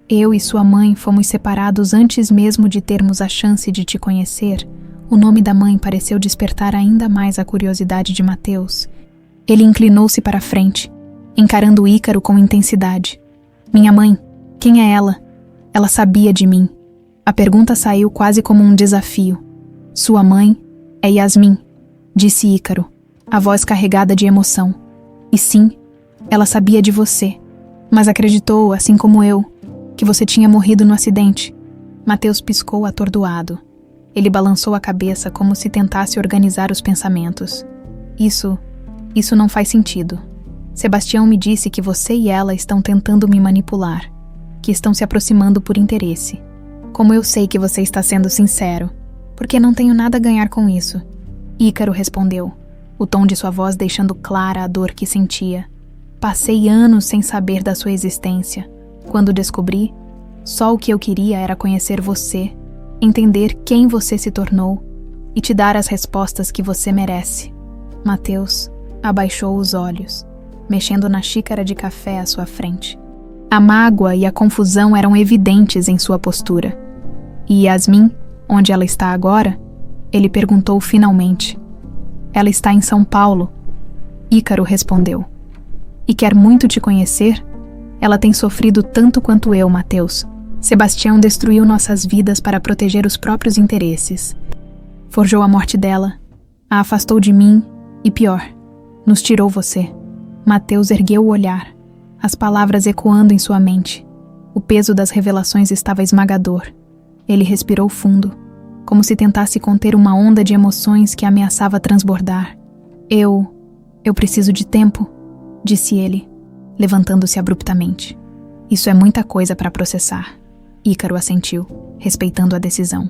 Eu e sua mãe fomos separados antes mesmo de termos a chance de te conhecer. O nome da mãe pareceu despertar ainda mais a curiosidade de Mateus. Ele inclinou-se para a frente, encarando Ícaro com intensidade. Minha mãe, quem é ela? Ela sabia de mim. A pergunta saiu quase como um desafio. Sua mãe é Yasmin, disse Ícaro, a voz carregada de emoção. E sim, ela sabia de você, mas acreditou, assim como eu, que você tinha morrido no acidente. Mateus piscou atordoado. Ele balançou a cabeça como se tentasse organizar os pensamentos. Isso não faz sentido. Sebastião me disse que você e ela estão tentando me manipular, que estão se aproximando por interesse. Como eu sei que você está sendo sincero, porque não tenho nada a ganhar com isso. Ícaro respondeu, o tom de sua voz deixando clara a dor que sentia. Passei anos sem saber da sua existência. Quando descobri, só o que eu queria era conhecer você, entender quem você se tornou e te dar as respostas que você merece. Mateus abaixou os olhos, mexendo na xícara de café à sua frente. A mágoa e a confusão eram evidentes em sua postura. E Yasmin, onde ela está agora? Ele perguntou finalmente. Ela está em São Paulo. Ícaro respondeu. E quer muito te conhecer? Ela tem sofrido tanto quanto eu, Mateus. Sebastião destruiu nossas vidas para proteger os próprios interesses. Forjou a morte dela, a afastou de mim e, pior, nos tirou você. Mateus ergueu o olhar, as palavras ecoando em sua mente. O peso das revelações estava esmagador. Ele respirou fundo, como se tentasse conter uma onda de emoções que ameaçava transbordar. Eu preciso de tempo, disse ele, levantando-se abruptamente. Isso é muita coisa para processar. Ícaro assentiu, respeitando a decisão.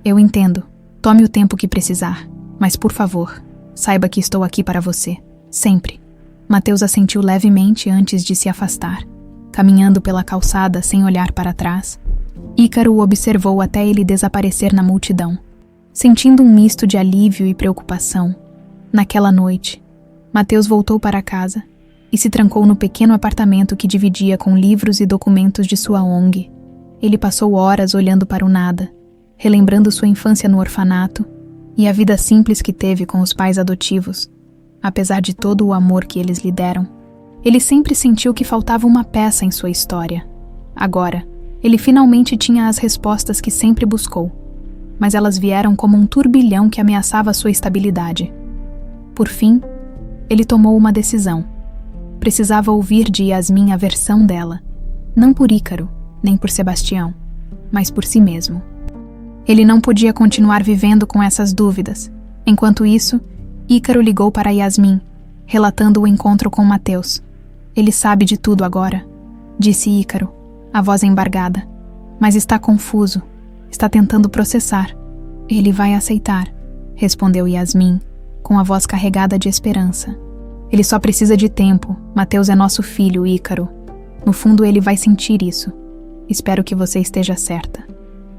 Eu entendo. Tome o tempo que precisar. Mas, por favor, saiba que estou aqui para você. Sempre. Mateus assentiu levemente antes de se afastar. Caminhando pela calçada sem olhar para trás, Ícaro o observou até ele desaparecer na multidão. Sentindo um misto de alívio e preocupação. Naquela noite, Mateus voltou para casa e se trancou no pequeno apartamento que dividia com livros e documentos de sua ONG. Ele passou horas olhando para o nada, relembrando sua infância no orfanato e a vida simples que teve com os pais adotivos. Apesar de todo o amor que eles lhe deram, ele sempre sentiu que faltava uma peça em sua história. Agora, ele finalmente tinha as respostas que sempre buscou, mas elas vieram como um turbilhão que ameaçava sua estabilidade. Por fim, ele tomou uma decisão. Precisava ouvir de Yasmin a versão dela, não por Ícaro, nem por Sebastião, mas por si mesmo. Ele não podia continuar vivendo com essas dúvidas. Enquanto isso, Ícaro ligou para Yasmin, relatando o encontro com Mateus. Ele sabe de tudo agora, disse Ícaro, a voz embargada. Mas está confuso, está tentando processar. Ele vai aceitar, respondeu Yasmin, com a voz carregada de esperança. Ele só precisa de tempo. Mateus é nosso filho, Ícaro. No fundo, ele vai sentir isso. Espero que você esteja certa,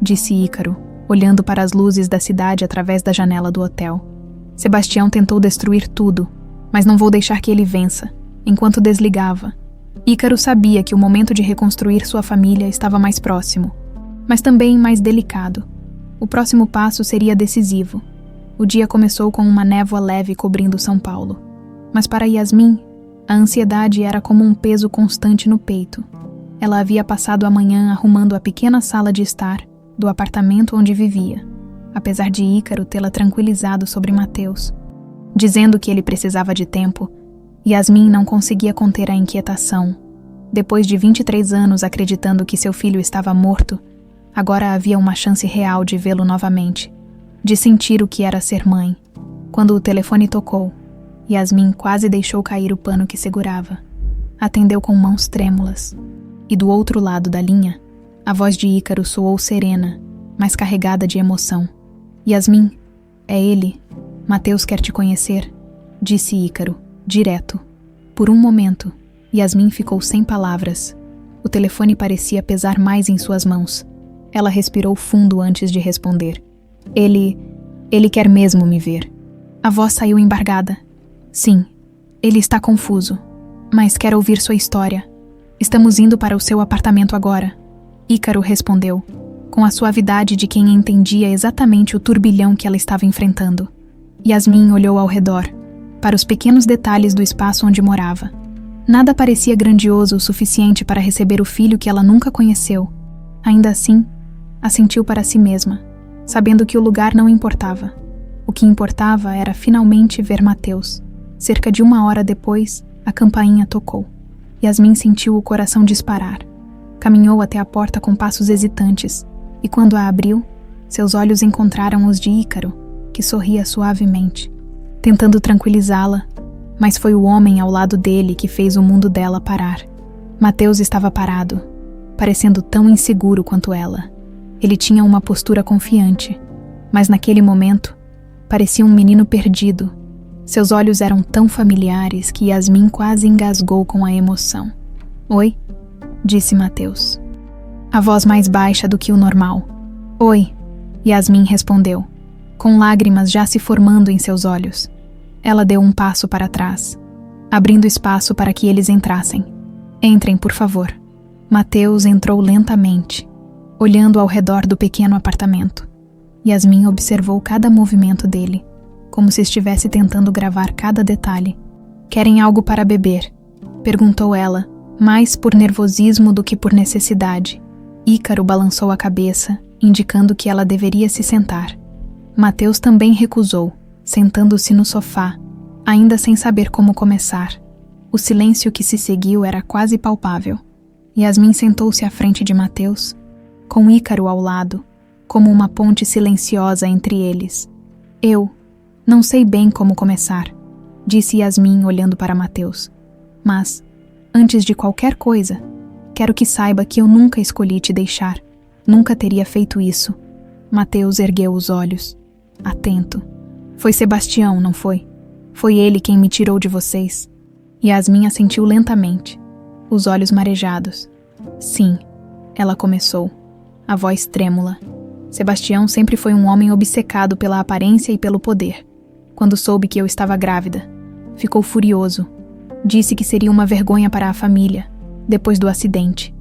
disse Ícaro, olhando para as luzes da cidade através da janela do hotel. Sebastião tentou destruir tudo, mas não vou deixar que ele vença. Enquanto desligava, Ícaro sabia que o momento de reconstruir sua família estava mais próximo, mas também mais delicado. O próximo passo seria decisivo. O dia começou com uma névoa leve cobrindo São Paulo. Mas para Yasmin, a ansiedade era como um peso constante no peito. Ela havia passado a manhã arrumando a pequena sala de estar do apartamento onde vivia, apesar de Ícaro tê-la tranquilizado sobre Mateus. Dizendo que ele precisava de tempo, Yasmin não conseguia conter a inquietação. Depois de 23 anos acreditando que seu filho estava morto, agora havia uma chance real de vê-lo novamente, de sentir o que era ser mãe. Quando o telefone tocou, Yasmin quase deixou cair o pano que segurava. Atendeu com mãos trêmulas. E do outro lado da linha, a voz de Ícaro soou serena, mas carregada de emoção. Yasmin, é ele. Mateus quer te conhecer, disse Ícaro, direto. Por um momento, Yasmin ficou sem palavras. O telefone parecia pesar mais em suas mãos. Ela respirou fundo antes de responder. Ele quer mesmo me ver. A voz saiu embargada. Sim, ele está confuso, mas quer ouvir sua história. Estamos indo para o seu apartamento agora. Ícaro respondeu, com a suavidade de quem entendia exatamente o turbilhão que ela estava enfrentando. Yasmin olhou ao redor, para os pequenos detalhes do espaço onde morava. Nada parecia grandioso o suficiente para receber o filho que ela nunca conheceu. Ainda assim, assentiu para si mesma, sabendo que o lugar não importava. O que importava era finalmente ver Mateus. Cerca de 1 hora depois, a campainha tocou. Yasmin sentiu o coração disparar. Caminhou até a porta com passos hesitantes, e quando a abriu, seus olhos encontraram os de Ícaro, que sorria suavemente, tentando tranquilizá-la, mas foi o homem ao lado dele que fez o mundo dela parar. Mateus estava parado, parecendo tão inseguro quanto ela. Ele tinha uma postura confiante, mas naquele momento, parecia um menino perdido. Seus olhos eram tão familiares que Yasmin quase engasgou com a emoção. Oi, disse Mateus. A voz mais baixa do que o normal. Oi, Yasmin respondeu, com lágrimas já se formando em seus olhos. Ela deu um passo para trás, abrindo espaço para que eles entrassem. Entrem, por favor. Mateus entrou lentamente, olhando ao redor do pequeno apartamento. Yasmin observou cada movimento dele, como se estivesse tentando gravar cada detalhe. Querem algo para beber? Perguntou ela, mais por nervosismo do que por necessidade. Ícaro balançou a cabeça, indicando que ela deveria se sentar. Mateus também recusou, sentando-se no sofá, ainda sem saber como começar. O silêncio que se seguiu era quase palpável. Yasmin sentou-se à frente de Mateus, com Ícaro ao lado, como uma ponte silenciosa entre eles. Eu não sei bem como começar, disse Yasmin olhando para Mateus. Mas, antes de qualquer coisa, quero que saiba que eu nunca escolhi te deixar. Nunca teria feito isso. Mateus ergueu os olhos, atento. Foi Sebastião, não foi? Foi ele quem me tirou de vocês. Yasmin assentiu lentamente, os olhos marejados. Sim, ela começou, a voz trêmula. Sebastião sempre foi um homem obcecado pela aparência e pelo poder. Quando soube que eu estava grávida, ficou furioso. Disse que seria uma vergonha para a família, depois do acidente.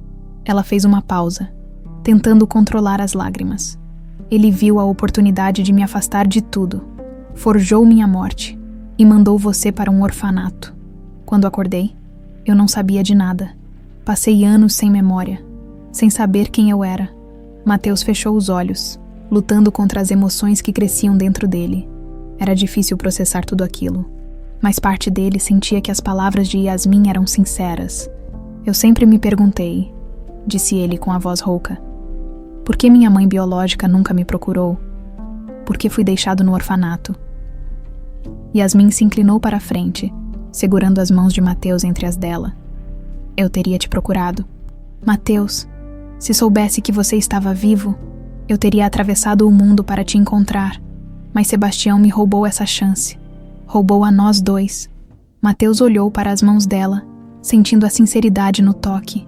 Ela fez uma pausa, tentando controlar as lágrimas. Ele viu a oportunidade de me afastar de tudo. Forjou minha morte e mandou você para um orfanato. Quando acordei, eu não sabia de nada. Passei anos sem memória, sem saber quem eu era. Mateus fechou os olhos, lutando contra as emoções que cresciam dentro dele. Era difícil processar tudo aquilo, mas parte dele sentia que as palavras de Yasmin eram sinceras. Eu sempre me perguntei, disse ele com a voz rouca, por que minha mãe biológica nunca me procurou? Por que fui deixado no orfanato? Yasmin se inclinou para a frente, segurando as mãos de Mateus entre as dela. Eu teria te procurado. Mateus, se soubesse que você estava vivo, eu teria atravessado o mundo para te encontrar. Mas Sebastião me roubou essa chance. Roubou a nós dois. Mateus olhou para as mãos dela, sentindo a sinceridade no toque.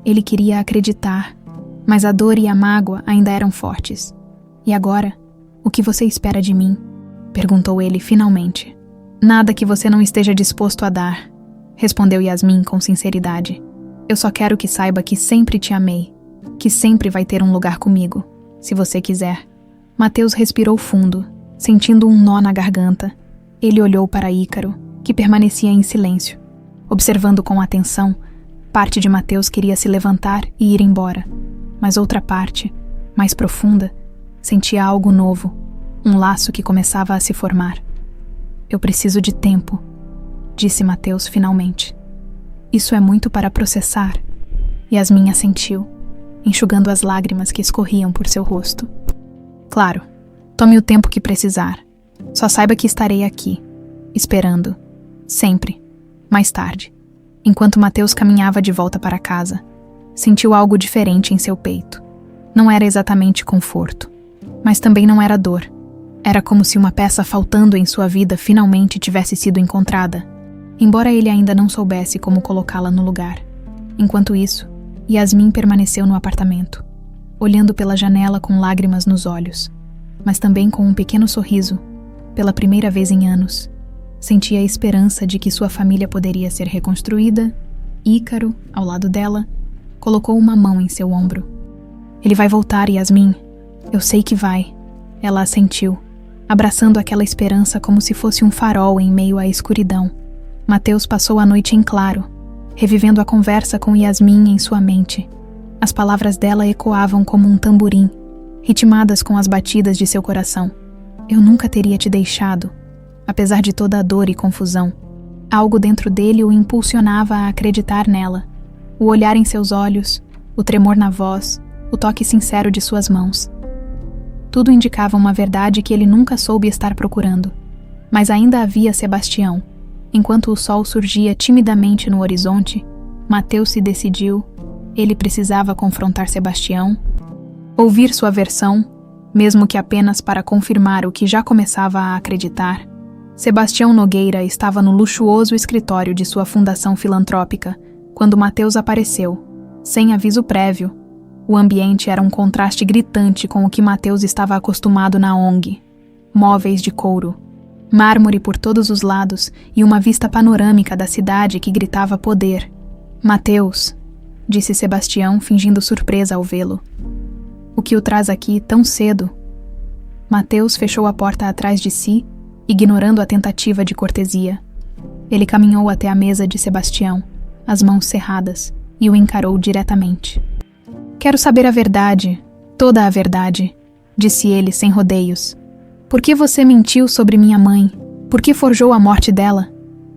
Ele queria acreditar, mas a dor e a mágoa ainda eram fortes. E agora, o que você espera de mim? Perguntou ele finalmente. Nada que você não esteja disposto a dar, respondeu Yasmin com sinceridade. Eu só quero que saiba que sempre te amei, que sempre vai ter um lugar comigo, se você quiser. Mateus respirou fundo, sentindo um nó na garganta. Ele olhou para Ícaro, que permanecia em silêncio. Observando com atenção, parte de Mateus queria se levantar e ir embora, mas outra parte, mais profunda, sentia algo novo, um laço que começava a se formar. Eu preciso de tempo, disse Mateus finalmente. Isso é muito para processar. Yasmin assentiu, enxugando as lágrimas que escorriam por seu rosto. Claro, tome o tempo que precisar. Só saiba que estarei aqui, esperando, sempre, mais tarde. Enquanto Mateus caminhava de volta para casa, sentiu algo diferente em seu peito. Não era exatamente conforto, mas também não era dor. Era como se uma peça faltando em sua vida finalmente tivesse sido encontrada, embora ele ainda não soubesse como colocá-la no lugar. Enquanto isso, Yasmin permaneceu no apartamento, olhando pela janela com lágrimas nos olhos, mas também com um pequeno sorriso. Pela primeira vez em anos, sentia a esperança de que sua família poderia ser reconstruída. Ícaro, ao lado dela, colocou uma mão em seu ombro. Ele vai voltar, Yasmin. Eu sei que vai. Ela assentiu, abraçando aquela esperança como se fosse um farol em meio à escuridão. Mateus passou a noite em claro, revivendo a conversa com Yasmin em sua mente. As palavras dela ecoavam como um tamborim, ritmadas com as batidas de seu coração. Eu nunca teria te deixado, apesar de toda a dor e confusão. Algo dentro dele o impulsionava a acreditar nela. O olhar em seus olhos, o tremor na voz, o toque sincero de suas mãos. Tudo indicava uma verdade que ele nunca soube estar procurando. Mas ainda havia Sebastião. Enquanto o sol surgia timidamente no horizonte, Mateus se decidiu. Ele precisava confrontar Sebastião, ouvir sua versão, mesmo que apenas para confirmar o que já começava a acreditar. Sebastião Nogueira estava no luxuoso escritório de sua fundação filantrópica quando Mateus apareceu, sem aviso prévio. O ambiente era um contraste gritante com o que Mateus estava acostumado na ONG. Móveis de couro, mármore por todos os lados e uma vista panorâmica da cidade que gritava poder. Mateus, disse Sebastião, fingindo surpresa ao vê-lo. O que o traz aqui tão cedo? Mateus fechou a porta atrás de si, ignorando a tentativa de cortesia. Ele caminhou até a mesa de Sebastião, as mãos cerradas, e o encarou diretamente. Quero saber a verdade, toda a verdade, disse ele sem rodeios. Por que você mentiu sobre minha mãe? Por que forjou a morte dela?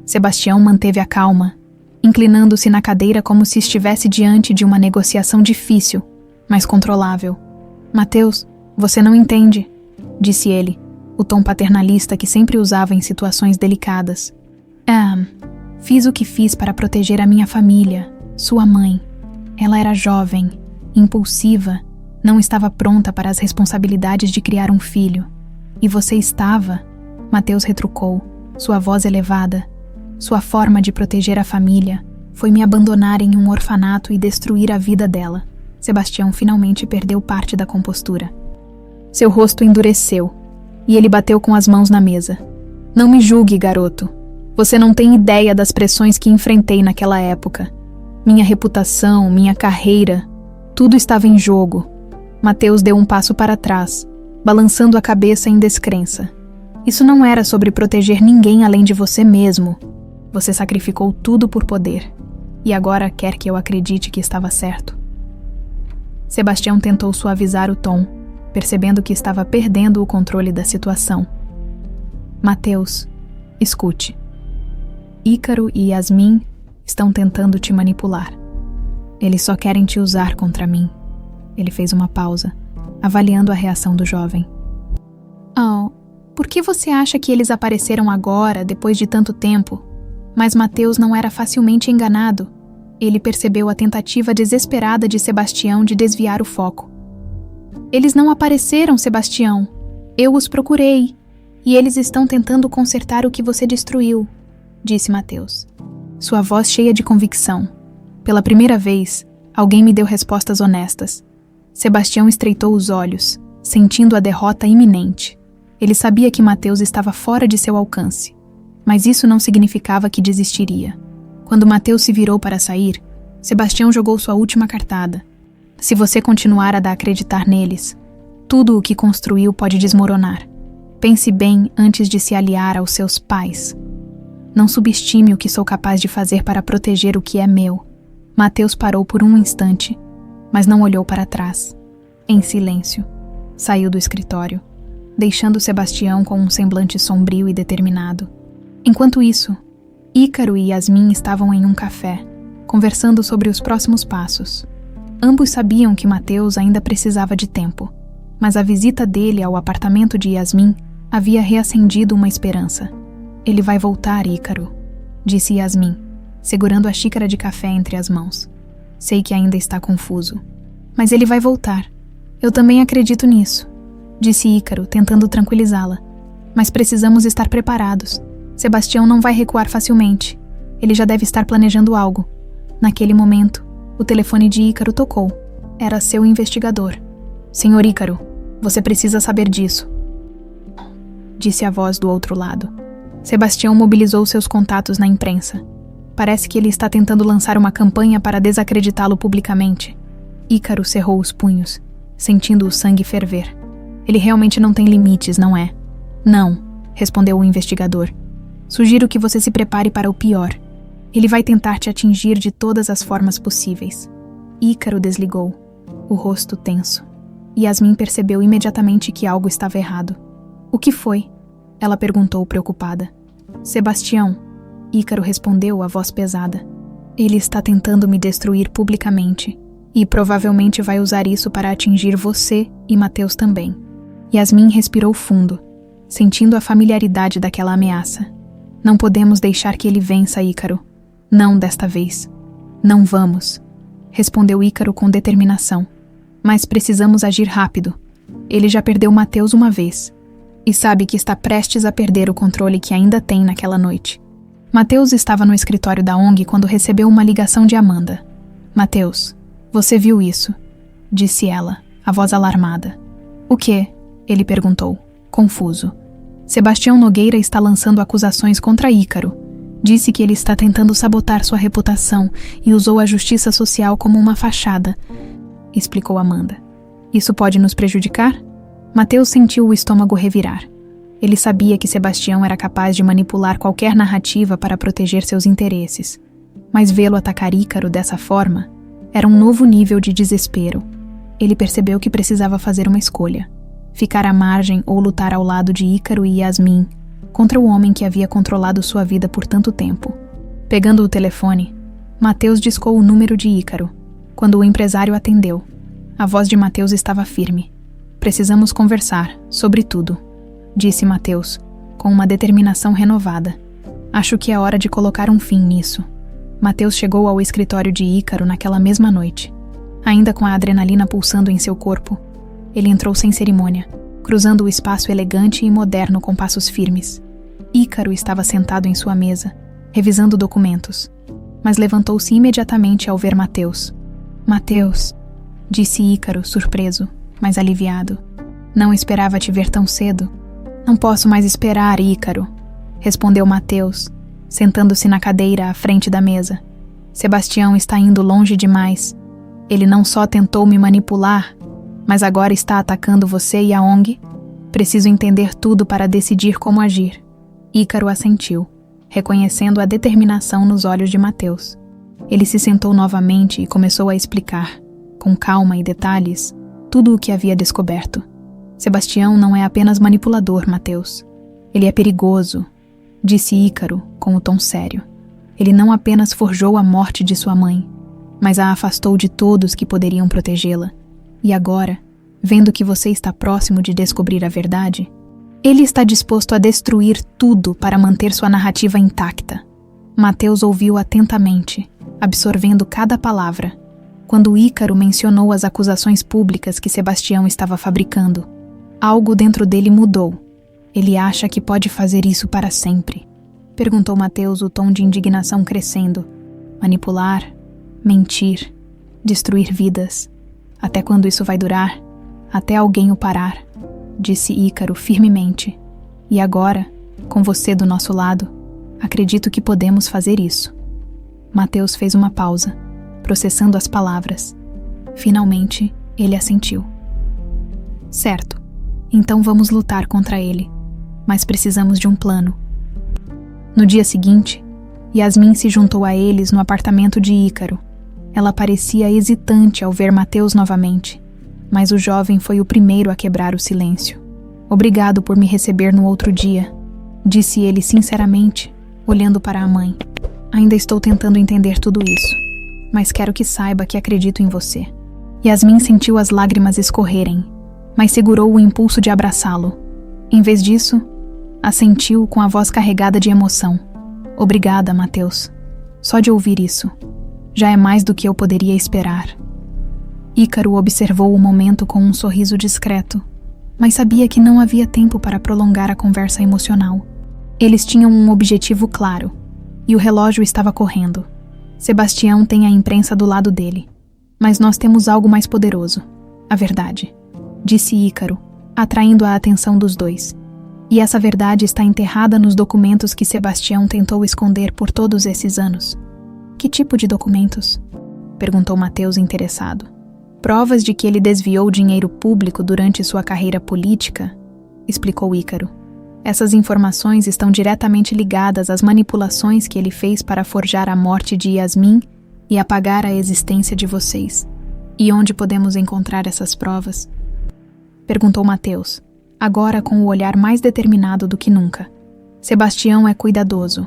Sebastião manteve a calma, inclinando-se na cadeira como se estivesse diante de uma negociação difícil, mas controlável. Mateus, você não entende, disse ele, o tom paternalista que sempre usava em situações delicadas. Fiz o que fiz para proteger a minha família, sua mãe. Ela era jovem, impulsiva, não estava pronta para as responsabilidades de criar um filho. E você estava, Mateus retrucou, sua voz elevada. Sua forma de proteger a família foi me abandonar em um orfanato e destruir a vida dela. Sebastião finalmente perdeu parte da compostura. Seu rosto endureceu, e ele bateu com as mãos na mesa. Não me julgue, garoto. Você não tem ideia das pressões que enfrentei naquela época. Minha reputação, minha carreira, tudo estava em jogo. Mateus deu um passo para trás, balançando a cabeça em descrença. Isso não era sobre proteger ninguém além de você mesmo. Você sacrificou tudo por poder, e agora quer que eu acredite que estava certo. Sebastião tentou suavizar o tom, percebendo que estava perdendo o controle da situação. Mateus, escute. Ícaro e Yasmin estão tentando te manipular. Eles só querem te usar contra mim. Ele fez uma pausa, avaliando a reação do jovem. Por que você acha que eles apareceram agora, depois de tanto tempo? Mas Mateus não era facilmente enganado. Ele percebeu a tentativa desesperada de Sebastião de desviar o foco. Eles não apareceram, Sebastião. Eu os procurei, e eles estão tentando consertar o que você destruiu. disse Mateus, sua voz cheia de convicção. Pela primeira vez, alguém me deu respostas honestas. Sebastião estreitou os olhos, sentindo a derrota iminente. Ele sabia que Mateus estava fora de seu alcance, mas isso não significava que desistiria. Quando Mateus se virou para sair, Sebastião jogou sua última cartada. Se você continuar a acreditar neles, tudo o que construiu pode desmoronar. Pense bem antes de se aliar aos seus pais. Não subestime o que sou capaz de fazer para proteger o que é meu. Mateus parou por um instante, mas não olhou para trás. Em silêncio, saiu do escritório, deixando Sebastião com um semblante sombrio e determinado. Enquanto isso, Ícaro e Yasmin estavam em um café, conversando sobre os próximos passos. Ambos sabiam que Mateus ainda precisava de tempo, mas a visita dele ao apartamento de Yasmin havia reacendido uma esperança. Ele vai voltar, Ícaro, disse Yasmin, segurando a xícara de café entre as mãos. Sei que ainda está confuso, mas ele vai voltar. Eu também acredito nisso, disse Ícaro, tentando tranquilizá-la. Mas precisamos estar preparados. Sebastião não vai recuar facilmente. Ele já deve estar planejando algo. Naquele momento, o telefone de Ícaro tocou. Era seu investigador. Senhor Ícaro, você precisa saber disso, disse a voz do outro lado. Sebastião mobilizou seus contatos na imprensa. Parece que ele está tentando lançar uma campanha para desacreditá-lo publicamente. Ícaro cerrou os punhos, sentindo o sangue ferver. Ele realmente não tem limites, não é? Não, respondeu o investigador. Sugiro que você se prepare para o pior. Ele vai tentar te atingir de todas as formas possíveis. Ícaro desligou, o rosto tenso. Yasmin percebeu imediatamente que algo estava errado. O que foi? Ela perguntou preocupada. Sebastião, Ícaro respondeu, a voz pesada. Ele está tentando me destruir publicamente e provavelmente vai usar isso para atingir você e Mateus também. Yasmin respirou fundo, sentindo a familiaridade daquela ameaça. Não podemos deixar que ele vença, Ícaro. Não desta vez. Não vamos, respondeu Ícaro com determinação. Mas precisamos agir rápido. Ele já perdeu Mateus uma vez e sabe que está prestes a perder o controle que ainda tem naquela noite. Mateus estava no escritório da ONG quando recebeu uma ligação de Amanda. Mateus, você viu isso? Disse ela, a voz alarmada. O quê? Ele perguntou, confuso. Sebastião Nogueira está lançando acusações contra Ícaro. Disse que ele está tentando sabotar sua reputação e usou a justiça social como uma fachada, explicou Amanda. Isso pode nos prejudicar? Mateus sentiu o estômago revirar. Ele sabia que Sebastião era capaz de manipular qualquer narrativa para proteger seus interesses. Mas vê-lo atacar Ícaro dessa forma era um novo nível de desespero. Ele percebeu que precisava fazer uma escolha. Ficar à margem ou lutar ao lado de Ícaro e Yasmin contra o homem que havia controlado sua vida por tanto tempo. Pegando o telefone, Mateus discou o número de Ícaro. Quando o empresário atendeu, a voz de Mateus estava firme. Precisamos conversar, sobre tudo, disse Mateus, com uma determinação renovada. Acho que é hora de colocar um fim nisso. Mateus chegou ao escritório de Ícaro naquela mesma noite. Ainda com a adrenalina pulsando em seu corpo, ele entrou sem cerimônia, cruzando o espaço elegante e moderno com passos firmes. Ícaro estava sentado em sua mesa, revisando documentos, mas levantou-se imediatamente ao ver Mateus. Mateus, disse Ícaro, surpreso, mas aliviado. Não esperava te ver tão cedo. Não posso mais esperar, Ícaro, respondeu Mateus, sentando-se na cadeira à frente da mesa. Sebastião está indo longe demais. Ele não só tentou me manipular, mas agora está atacando você e a ONG. Preciso entender tudo para decidir como agir. Ícaro assentiu, reconhecendo a determinação nos olhos de Mateus. Ele se sentou novamente e começou a explicar, com calma e detalhes, tudo o que havia descoberto. Sebastião não é apenas manipulador, Mateus. Ele é perigoso, disse Ícaro com o tom sério. Ele não apenas forjou a morte de sua mãe, mas a afastou de todos que poderiam protegê-la. E agora, vendo que você está próximo de descobrir a verdade, ele está disposto a destruir tudo para manter sua narrativa intacta. Mateus ouviu atentamente, absorvendo cada palavra, quando Ícaro mencionou as acusações públicas que Sebastião estava fabricando. Algo dentro dele mudou. Ele acha que pode fazer isso para sempre. Perguntou Mateus, o tom de indignação crescendo. Manipular, mentir, destruir vidas. Até quando isso vai durar? Até alguém o parar, disse Ícaro firmemente. E agora, com você do nosso lado, acredito que podemos fazer isso. Mateus fez uma pausa, processando as palavras. Finalmente, ele assentiu. Certo, então vamos lutar contra ele, mas precisamos de um plano. No dia seguinte, Yasmin se juntou a eles no apartamento de Ícaro. Ela parecia hesitante ao ver Mateus novamente, mas o jovem foi o primeiro a quebrar o silêncio. Obrigado por me receber no outro dia, disse ele sinceramente, olhando para a mãe. Ainda estou tentando entender tudo isso, mas quero que saiba que acredito em você. Yasmin sentiu as lágrimas escorrerem, mas segurou o impulso de abraçá-lo. Em vez disso, assentiu com a voz carregada de emoção. Obrigada, Mateus. Só de ouvir isso, já é mais do que eu poderia esperar. Ícaro observou o momento com um sorriso discreto, mas sabia que não havia tempo para prolongar a conversa emocional. Eles tinham um objetivo claro, e o relógio estava correndo. Sebastião tem a imprensa do lado dele, mas nós temos algo mais poderoso, a verdade, disse Ícaro, atraindo a atenção dos dois. E essa verdade está enterrada nos documentos que Sebastião tentou esconder por todos esses anos. Que tipo de documentos? Perguntou Mateus interessado. Provas de que ele desviou dinheiro público durante sua carreira política, explicou Ícaro. Essas informações estão diretamente ligadas às manipulações que ele fez para forjar a morte de Yasmin e apagar a existência de vocês. E onde podemos encontrar essas provas? Perguntou Mateus, agora com o olhar mais determinado do que nunca. Sebastião é cuidadoso,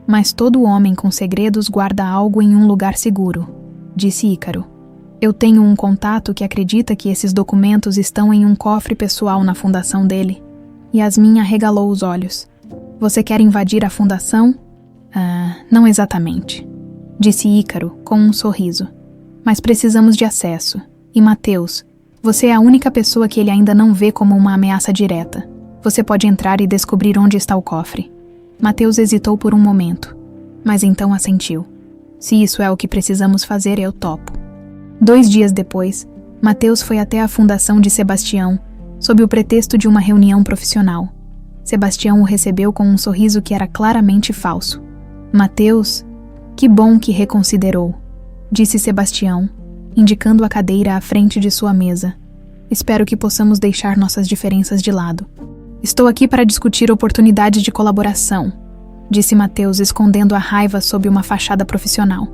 mas todo homem com segredos guarda algo em um lugar seguro, disse Ícaro. Eu tenho um contato que acredita que esses documentos estão em um cofre pessoal na fundação dele. Yasmin arregalou os olhos. Você quer invadir a fundação? Não exatamente, disse Ícaro com um sorriso. Mas precisamos de acesso. E Mateus, você é a única pessoa que ele ainda não vê como uma ameaça direta. Você pode entrar e descobrir onde está o cofre. Mateus hesitou por um momento, mas então assentiu. Se isso é o que precisamos fazer, eu topo. 2 dias depois, Mateus foi até a fundação de Sebastião, sob o pretexto de uma reunião profissional. Sebastião o recebeu com um sorriso que era claramente falso. Mateus, que bom que reconsiderou, disse Sebastião, indicando a cadeira à frente de sua mesa. Espero que possamos deixar nossas diferenças de lado. Estou aqui para discutir oportunidades de colaboração, disse Mateus, escondendo a raiva sob uma fachada profissional.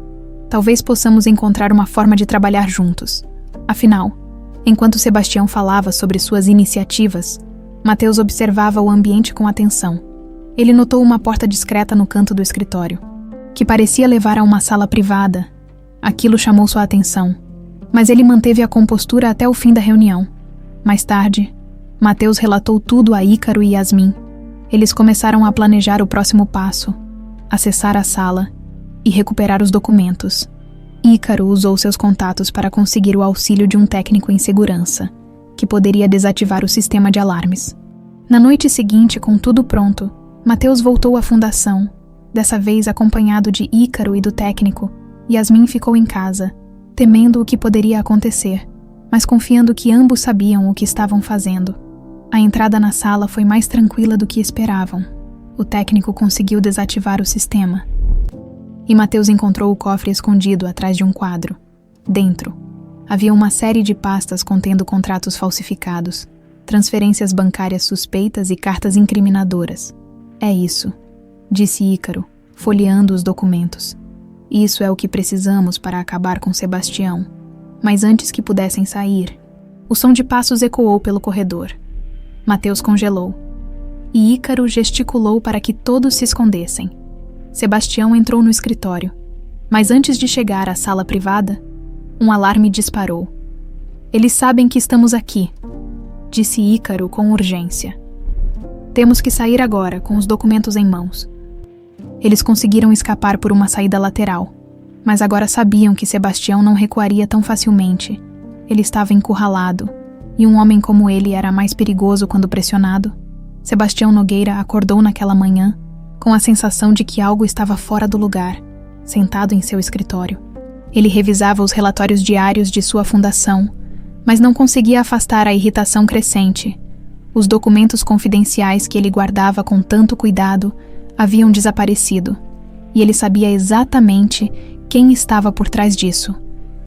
Talvez possamos encontrar uma forma de trabalhar juntos. Afinal, enquanto Sebastião falava sobre suas iniciativas, Mateus observava o ambiente com atenção. Ele notou uma porta discreta no canto do escritório, que parecia levar a uma sala privada. Aquilo chamou sua atenção, mas ele manteve a compostura até o fim da reunião. Mais tarde, Mateus relatou tudo a Ícaro e Yasmin. Eles começaram a planejar o próximo passo, acessar a sala e recuperar os documentos. Ícaro usou seus contatos para conseguir o auxílio de um técnico em segurança, que poderia desativar o sistema de alarmes. Na noite seguinte, com tudo pronto, Mateus voltou à fundação, dessa vez acompanhado de Ícaro e do técnico. Yasmin ficou em casa, temendo o que poderia acontecer, mas confiando que ambos sabiam o que estavam fazendo. A entrada na sala foi mais tranquila do que esperavam. O técnico conseguiu desativar o sistema. E Mateus encontrou o cofre escondido atrás de um quadro. Dentro, havia uma série de pastas contendo contratos falsificados, transferências bancárias suspeitas e cartas incriminadoras. É isso, disse Ícaro, folheando os documentos. Isso é o que precisamos para acabar com Sebastião. Mas antes que pudessem sair, o som de passos ecoou pelo corredor. Mateus congelou. E Ícaro gesticulou para que todos se escondessem. Sebastião entrou no escritório, mas antes de chegar à sala privada, um alarme disparou. Eles sabem que estamos aqui, disse Ícaro com urgência. Temos que sair agora, com os documentos em mãos. Eles conseguiram escapar por uma saída lateral, mas agora sabiam que Sebastião não recuaria tão facilmente. Ele estava encurralado, e um homem como ele era mais perigoso quando pressionado. Sebastião Nogueira acordou naquela manhã com a sensação de que algo estava fora do lugar, sentado em seu escritório. Ele revisava os relatórios diários de sua fundação, mas não conseguia afastar a irritação crescente. Os documentos confidenciais que ele guardava com tanto cuidado haviam desaparecido, e ele sabia exatamente quem estava por trás disso.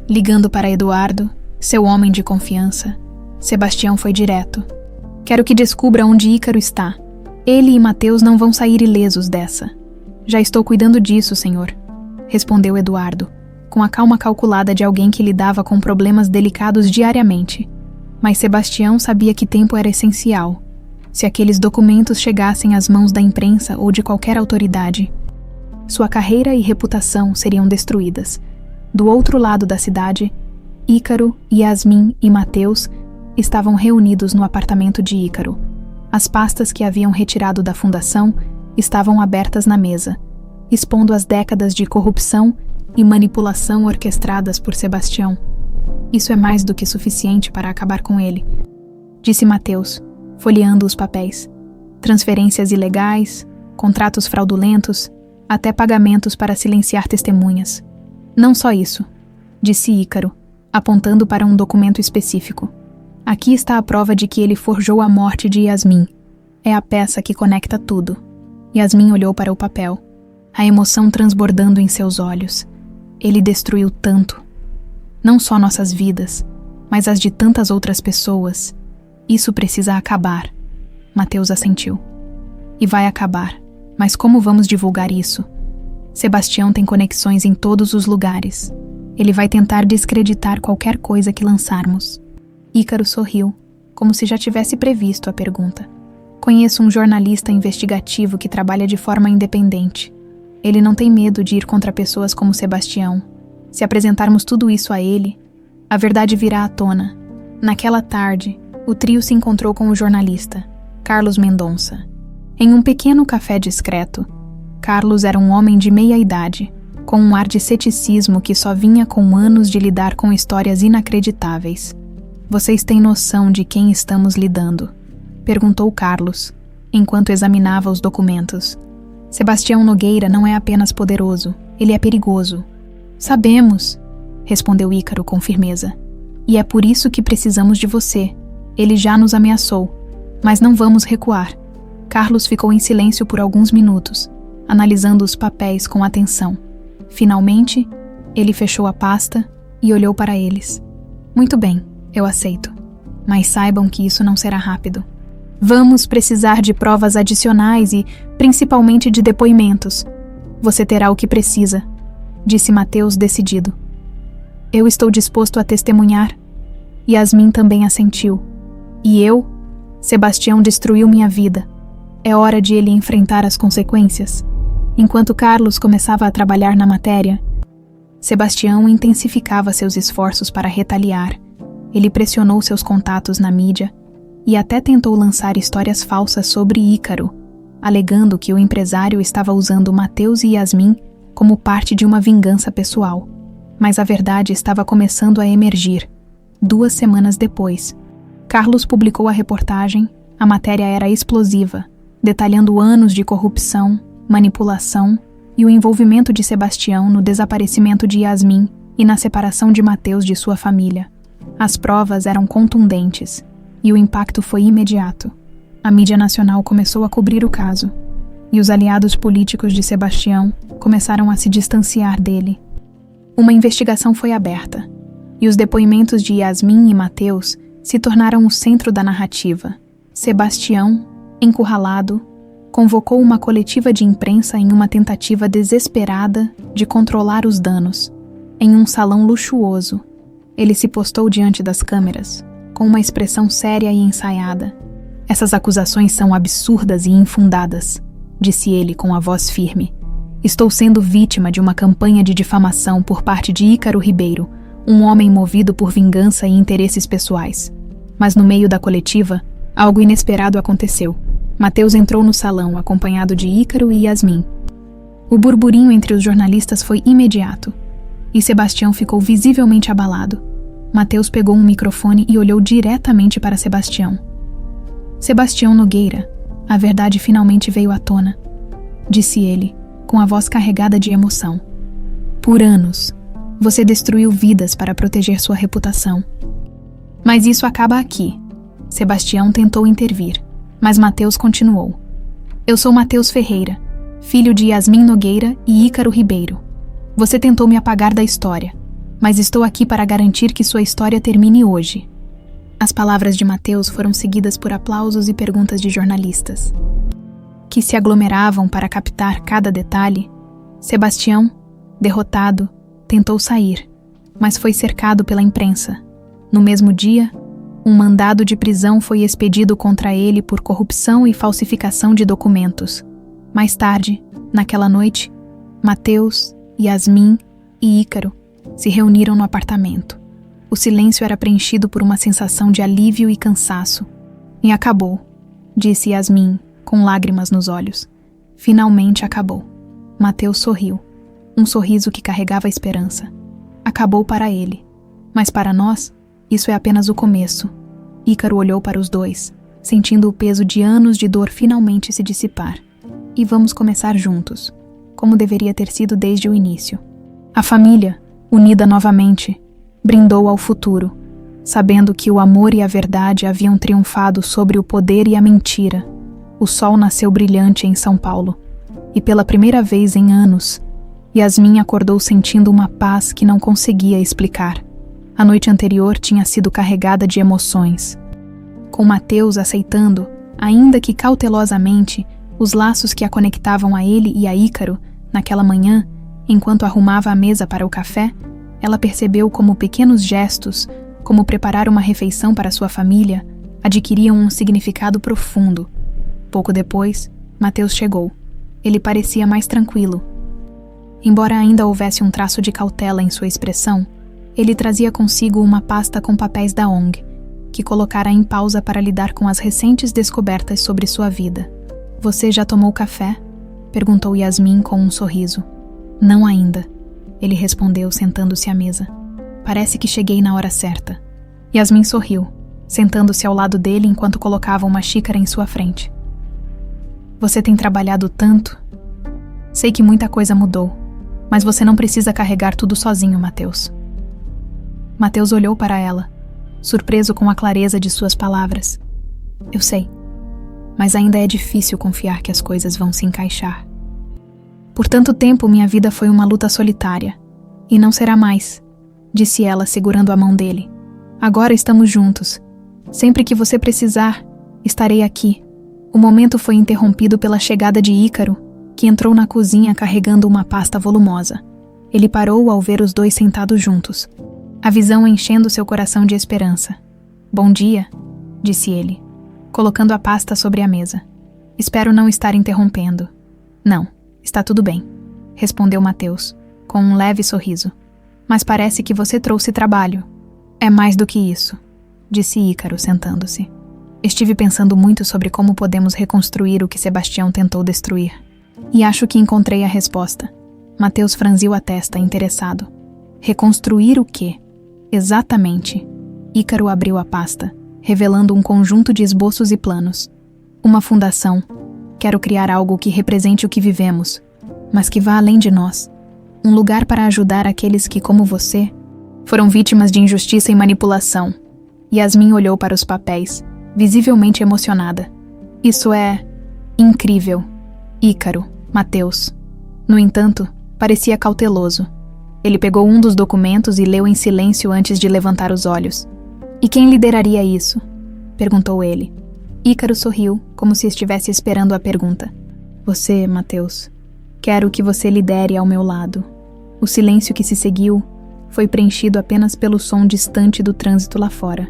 Ligando para Eduardo, seu homem de confiança, Sebastião foi direto. Quero que descubra onde Ícaro está. Ele e Mateus não vão sair ilesos dessa. Já estou cuidando disso, senhor, respondeu Eduardo, com a calma calculada de alguém que lidava com problemas delicados diariamente. Mas Sebastião sabia que tempo era essencial. Se aqueles documentos chegassem às mãos da imprensa ou de qualquer autoridade, sua carreira e reputação seriam destruídas. Do outro lado da cidade, Ícaro, Yasmin e Mateus estavam reunidos no apartamento de Ícaro. As pastas que haviam retirado da fundação estavam abertas na mesa, expondo as décadas de corrupção e manipulação orquestradas por Sebastião. Isso é mais do que suficiente para acabar com ele, disse Mateus, folheando os papéis. Transferências ilegais, contratos fraudulentos, até pagamentos para silenciar testemunhas. Não só isso, disse Ícaro, apontando para um documento específico. Aqui está a prova de que ele forjou a morte de Yasmin. É a peça que conecta tudo. Yasmin olhou para o papel, a emoção transbordando em seus olhos. Ele destruiu tanto. Não só nossas vidas, mas as de tantas outras pessoas. Isso precisa acabar. Mateus assentiu. E vai acabar. Mas como vamos divulgar isso? Sebastião tem conexões em todos os lugares. Ele vai tentar descreditar qualquer coisa que lançarmos. Ícaro sorriu, como se já tivesse previsto a pergunta. Conheço um jornalista investigativo que trabalha de forma independente. Ele não tem medo de ir contra pessoas como Sebastião. Se apresentarmos tudo isso a ele, a verdade virá à tona. Naquela tarde, o trio se encontrou com o jornalista, Carlos Mendonça. Em um pequeno café discreto, Carlos era um homem de meia idade, com um ar de ceticismo que só vinha com anos de lidar com histórias inacreditáveis. Vocês têm noção de quem estamos lidando? Perguntou Carlos, enquanto examinava os documentos. Sebastião Nogueira não é apenas poderoso, ele é perigoso. Sabemos, respondeu Ícaro com firmeza. E é por isso que precisamos de você. Ele já nos ameaçou, mas não vamos recuar. Carlos ficou em silêncio por alguns minutos, analisando os papéis com atenção. Finalmente, ele fechou a pasta e olhou para eles. Muito bem, eu aceito. Mas saibam que isso não será rápido. Vamos precisar de provas adicionais e, principalmente, de depoimentos. Você terá o que precisa, disse Mateus decidido. Eu estou disposto a testemunhar. Yasmin também assentiu. E eu? Sebastião destruiu minha vida. É hora de ele enfrentar as consequências. Enquanto Carlos começava a trabalhar na matéria, Sebastião intensificava seus esforços para retaliar. Ele pressionou seus contatos na mídia e até tentou lançar histórias falsas sobre Ícaro, alegando que o empresário estava usando Mateus e Yasmin como parte de uma vingança pessoal. Mas a verdade estava começando a emergir. 2 semanas depois, Carlos publicou a reportagem. A matéria era explosiva, detalhando anos de corrupção, manipulação e o envolvimento de Sebastião no desaparecimento de Yasmin e na separação de Mateus de sua família. As provas eram contundentes e o impacto foi imediato. A mídia nacional começou a cobrir o caso e os aliados políticos de Sebastião começaram a se distanciar dele. Uma investigação foi aberta e os depoimentos de Yasmin e Mateus se tornaram o centro da narrativa. Sebastião, encurralado, convocou uma coletiva de imprensa em uma tentativa desesperada de controlar os danos. Em um salão luxuoso, ele se postou diante das câmeras, com uma expressão séria e ensaiada. Essas acusações são absurdas e infundadas, disse ele com a voz firme. Estou sendo vítima de uma campanha de difamação por parte de Ícaro Ribeiro, um homem movido por vingança e interesses pessoais. Mas no meio da coletiva, algo inesperado aconteceu. Mateus entrou no salão acompanhado de Ícaro e Yasmin. O burburinho entre os jornalistas foi imediato, e Sebastião ficou visivelmente abalado. Mateus pegou um microfone e olhou diretamente para Sebastião. Sebastião Nogueira, a verdade finalmente veio à tona. disse ele, com a voz carregada de emoção. Por anos, você destruiu vidas para proteger sua reputação. Mas isso acaba aqui. Sebastião tentou intervir, mas Mateus continuou. Eu sou Mateus Ferreira, filho de Yasmin Nogueira e Ícaro Ribeiro. Você tentou me apagar da história, mas estou aqui para garantir que sua história termine hoje. As palavras de Mateus foram seguidas por aplausos e perguntas de jornalistas, que se aglomeravam para captar cada detalhe. Sebastião, derrotado, tentou sair, mas foi cercado pela imprensa. No mesmo dia, um mandado de prisão foi expedido contra ele por corrupção e falsificação de documentos. Mais tarde, naquela noite, Mateus, Yasmin e Ícaro se reuniram no apartamento. O silêncio era preenchido por uma sensação de alívio e cansaço. E acabou, disse Yasmin, com lágrimas nos olhos. Finalmente acabou. Mateus sorriu, um sorriso que carregava esperança. Acabou para ele, mas para nós, isso é apenas o começo. Ícaro olhou para os dois, sentindo o peso de anos de dor finalmente se dissipar. E vamos começar juntos, como deveria ter sido desde o início. A família, unida novamente, brindou ao futuro, sabendo que o amor e a verdade haviam triunfado sobre o poder e a mentira. O sol nasceu brilhante em São Paulo, e pela primeira vez em anos, Yasmin acordou sentindo uma paz que não conseguia explicar. A noite anterior tinha sido carregada de emoções. Com Mateus aceitando, ainda que cautelosamente, os laços que a conectavam a ele e a Ícaro, naquela manhã, enquanto arrumava a mesa para o café, ela percebeu como pequenos gestos, como preparar uma refeição para sua família, adquiriam um significado profundo. Pouco depois, Mateus chegou. Ele parecia mais tranquilo. Embora ainda houvesse um traço de cautela em sua expressão, ele trazia consigo uma pasta com papéis da ONG, que colocara em pausa para lidar com as recentes descobertas sobre sua vida. Você já tomou café? Perguntou Yasmin com um sorriso. Não ainda, ele respondeu sentando-se à mesa. Parece que cheguei na hora certa. Yasmin sorriu, sentando-se ao lado dele enquanto colocava uma xícara em sua frente. Você tem trabalhado tanto? Sei que muita coisa mudou, mas você não precisa carregar tudo sozinho, Mateus. Mateus olhou para ela, surpreso com a clareza de suas palavras. Eu sei, mas ainda é difícil confiar que as coisas vão se encaixar. Por tanto tempo minha vida foi uma luta solitária, e não será mais, disse ela segurando a mão dele. Agora estamos juntos. Sempre que você precisar, estarei aqui. O momento foi interrompido pela chegada de Ícaro, que entrou na cozinha carregando uma pasta volumosa. Ele parou ao ver os dois sentados juntos, a visão enchendo seu coração de esperança. Bom dia, disse ele, colocando a pasta sobre a mesa. Espero não estar interrompendo. Não, está tudo bem, respondeu Mateus, com um leve sorriso. Mas parece que você trouxe trabalho. É mais do que isso, disse Ícaro, sentando-se. Estive pensando muito sobre como podemos reconstruir o que Sebastião tentou destruir. E acho que encontrei a resposta. Mateus franziu a testa, interessado. Reconstruir o quê? Exatamente. Ícaro abriu a pasta, revelando um conjunto de esboços e planos. Uma fundação. Quero criar algo que represente o que vivemos, mas que vá além de nós. Um lugar para ajudar aqueles que, como você, foram vítimas de injustiça e manipulação. Yasmin olhou para os papéis, visivelmente emocionada. Isso é incrível. Ícaro, Mateus. No entanto, parecia cauteloso. Ele pegou um dos documentos e leu em silêncio antes de levantar os olhos. E quem lideraria isso? Perguntou ele. Ícaro sorriu, como se estivesse esperando a pergunta. Você, Mateus. Quero que você lidere ao meu lado. O silêncio que se seguiu foi preenchido apenas pelo som distante do trânsito lá fora.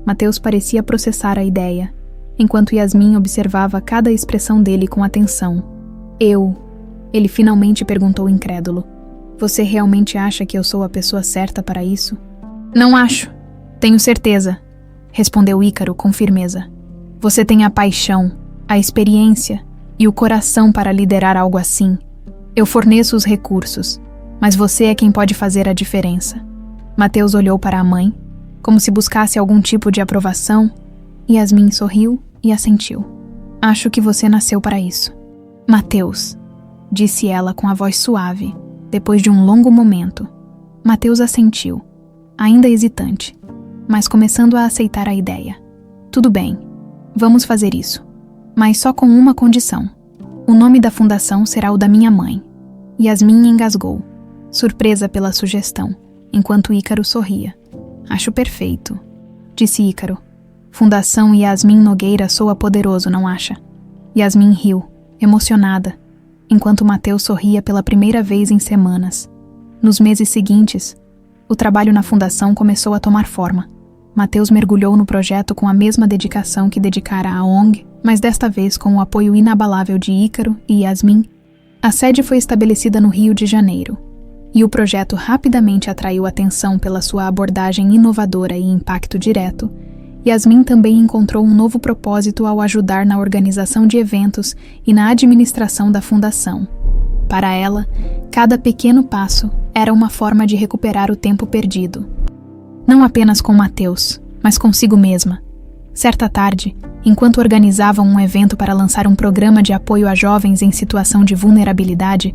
Mateus parecia processar a ideia, enquanto Yasmin observava cada expressão dele com atenção. Ele finalmente perguntou incrédulo. Você realmente acha que eu sou a pessoa certa para isso? Não acho. Tenho certeza, respondeu Ícaro com firmeza. Você tem a paixão, a experiência e o coração para liderar algo assim. Eu forneço os recursos, mas você é quem pode fazer a diferença. Mateus olhou para a mãe, como se buscasse algum tipo de aprovação, e Yasmin sorriu e assentiu. Acho que você nasceu para isso. Mateus, disse ela com a voz suave, depois de um longo momento. Mateus assentiu, ainda hesitante, mas começando a aceitar a ideia. Tudo bem, vamos fazer isso, mas só com uma condição. O nome da fundação será o da minha mãe. Yasmin engasgou, surpresa pela sugestão, enquanto Ícaro sorria. Acho perfeito, disse Ícaro. Fundação Yasmin Nogueira soa poderoso, não acha? Yasmin riu, emocionada, enquanto Mateus sorria pela primeira vez em semanas. Nos meses seguintes, o trabalho na fundação começou a tomar forma. Mateus mergulhou no projeto com a mesma dedicação que dedicara à ONG, mas desta vez com o apoio inabalável de Ícaro e Yasmin. A sede foi estabelecida no Rio de Janeiro, e o projeto rapidamente atraiu atenção pela sua abordagem inovadora e impacto direto. Yasmin também encontrou um novo propósito ao ajudar na organização de eventos e na administração da fundação. Para ela, cada pequeno passo era uma forma de recuperar o tempo perdido. Não apenas com Mateus, mas consigo mesma. Certa tarde, enquanto organizavam um evento para lançar um programa de apoio a jovens em situação de vulnerabilidade,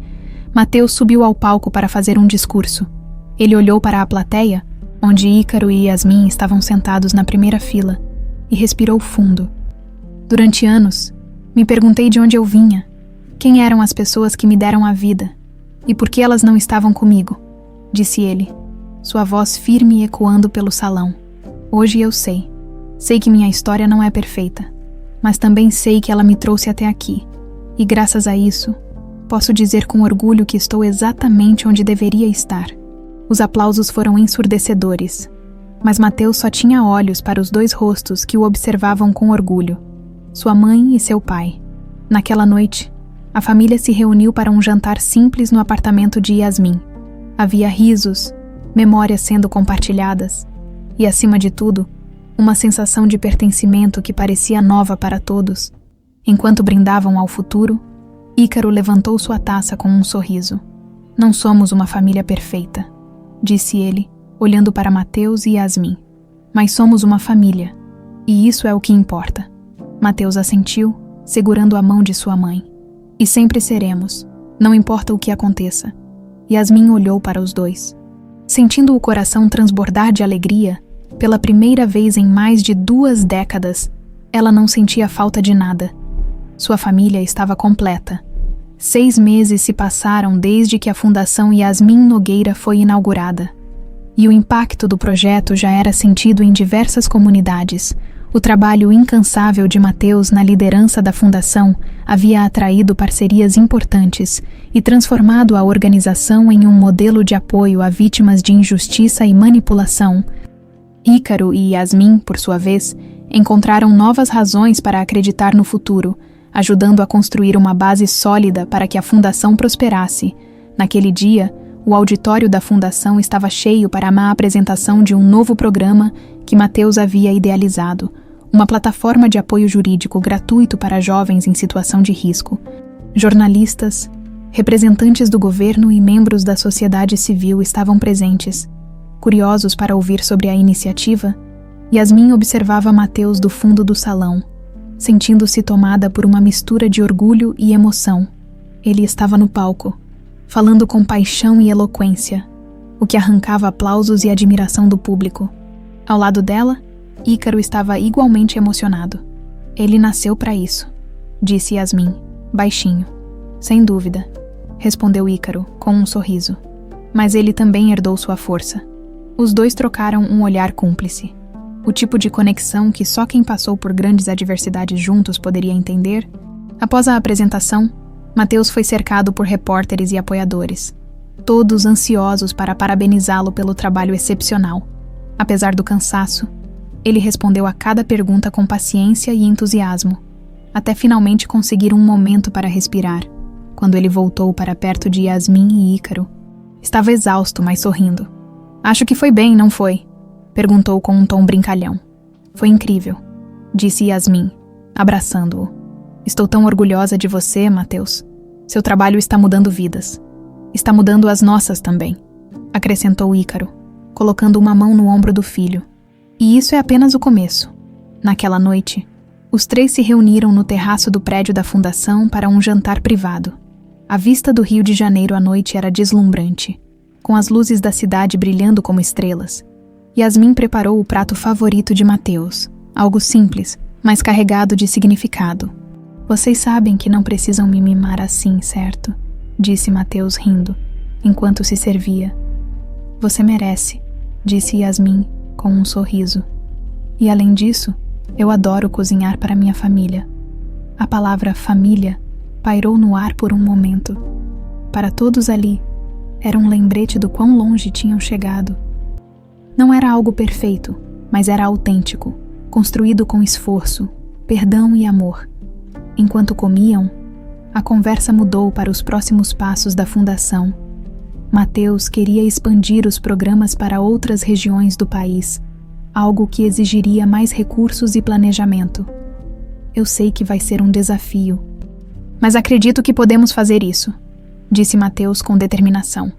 Mateus subiu ao palco para fazer um discurso. Ele olhou para a plateia, onde Ícaro e Yasmin estavam sentados na primeira fila, e respirou fundo. Durante anos, me perguntei de onde eu vinha, quem eram as pessoas que me deram a vida, e por que elas não estavam comigo, disse ele, sua voz firme ecoando pelo salão. Hoje eu sei. Sei que minha história não é perfeita, mas também sei que ela me trouxe até aqui, e graças a isso, posso dizer com orgulho que estou exatamente onde deveria estar. Os aplausos foram ensurdecedores, mas Mateus só tinha olhos para os dois rostos que o observavam com orgulho, sua mãe e seu pai. Naquela noite, a família se reuniu para um jantar simples no apartamento de Yasmin. Havia risos, memórias sendo compartilhadas, e acima de tudo, uma sensação de pertencimento que parecia nova para todos. Enquanto brindavam ao futuro, Ícaro levantou sua taça com um sorriso. Não somos uma família perfeita, disse ele, olhando para Mateus e Yasmin. Mas somos uma família, e isso é o que importa. Mateus assentiu, segurando a mão de sua mãe. E sempre seremos, não importa o que aconteça. Yasmin olhou para os dois. Sentindo o coração transbordar de alegria, pela primeira vez em mais de 2 décadas, ela não sentia falta de nada. Sua família estava completa. 6 meses se passaram desde que a Fundação Yasmin Nogueira foi inaugurada. E o impacto do projeto já era sentido em diversas comunidades. O trabalho incansável de Mateus na liderança da fundação havia atraído parcerias importantes e transformado a organização em um modelo de apoio a vítimas de injustiça e manipulação. Ícaro e Yasmin, por sua vez, encontraram novas razões para acreditar no futuro, ajudando a construir uma base sólida para que a fundação prosperasse. Naquele dia, o auditório da fundação estava cheio para a apresentação de um novo programa que Mateus havia idealizado, uma plataforma de apoio jurídico gratuito para jovens em situação de risco. Jornalistas, representantes do governo e membros da sociedade civil estavam presentes. Curiosos para ouvir sobre a iniciativa, Yasmin observava Mateus do fundo do salão, sentindo-se tomada por uma mistura de orgulho e emoção. Ele estava no palco, falando com paixão e eloquência, o que arrancava aplausos e admiração do público. Ao lado dela, Ícaro estava igualmente emocionado. Ele nasceu para isso, disse Yasmin, baixinho. Sem dúvida, respondeu Ícaro, com um sorriso. Mas ele também herdou sua força. Os dois trocaram um olhar cúmplice. O tipo de conexão que só quem passou por grandes adversidades juntos poderia entender. Após a apresentação, Mateus foi cercado por repórteres e apoiadores, todos ansiosos para parabenizá-lo pelo trabalho excepcional. Apesar do cansaço, ele respondeu a cada pergunta com paciência e entusiasmo, até finalmente conseguir um momento para respirar. Quando ele voltou para perto de Yasmin e Ícaro, estava exausto, mas sorrindo. Acho que foi bem, não foi? Perguntou com um tom brincalhão. Foi incrível, disse Yasmin, abraçando-o. Estou tão orgulhosa de você, Mateus. Seu trabalho está mudando vidas. Está mudando as nossas também, acrescentou Ícaro, colocando uma mão no ombro do filho. E isso é apenas o começo. Naquela noite, os 3 se reuniram no terraço do prédio da fundação para um jantar privado. A vista do Rio de Janeiro à noite era deslumbrante, com as luzes da cidade brilhando como estrelas. Yasmin preparou o prato favorito de Mateus, algo simples, mas carregado de significado. Vocês sabem que não precisam me mimar assim, certo? Disse Mateus rindo, enquanto se servia. Você merece, disse Yasmin com um sorriso. E além disso, eu adoro cozinhar para minha família. A palavra família pairou no ar por um momento. Para todos ali, era um lembrete do quão longe tinham chegado. Não era algo perfeito, mas era autêntico, construído com esforço, perdão e amor. Enquanto comiam, a conversa mudou para os próximos passos da fundação. Mateus queria expandir os programas para outras regiões do país, algo que exigiria mais recursos e planejamento. Eu sei que vai ser um desafio, mas acredito que podemos fazer isso, disse Mateus com determinação.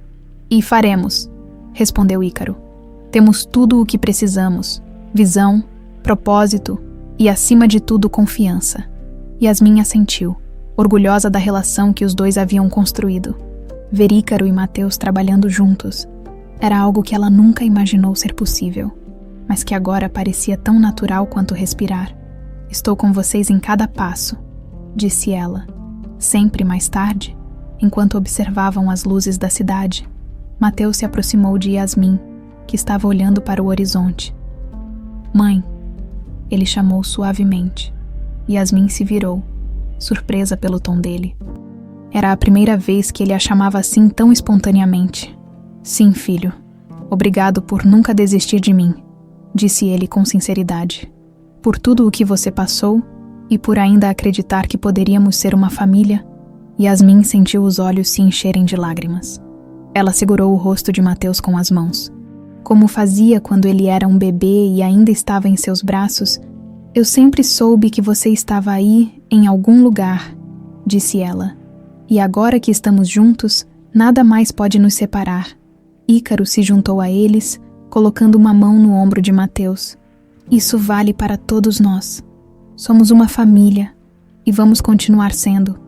E faremos, respondeu Ícaro. Temos tudo o que precisamos: visão, propósito e, acima de tudo, confiança. Yasmin assentiu, orgulhosa da relação que os dois haviam construído. Ver Ícaro e Mateus trabalhando juntos era algo que ela nunca imaginou ser possível, mas que agora parecia tão natural quanto respirar. Estou com vocês em cada passo, disse ela. Sempre mais tarde, enquanto observavam as luzes da cidade, Mateus se aproximou de Yasmin, que estava olhando para o horizonte. Mãe, ele chamou suavemente. Yasmin se virou, surpresa pelo tom dele. Era a primeira vez que ele a chamava assim tão espontaneamente. Sim, filho. Obrigado por nunca desistir de mim, disse ele com sinceridade. Por tudo o que você passou e por ainda acreditar que poderíamos ser uma família. Yasmin sentiu os olhos se encherem de lágrimas. Ela segurou o rosto de Mateus com as mãos. Como fazia quando ele era um bebê e ainda estava em seus braços, eu sempre soube que você estava aí, em algum lugar, disse ela. E agora que estamos juntos, nada mais pode nos separar. Ícaro se juntou a eles, colocando uma mão no ombro de Mateus. Isso vale para todos nós. Somos uma família e vamos continuar sendo.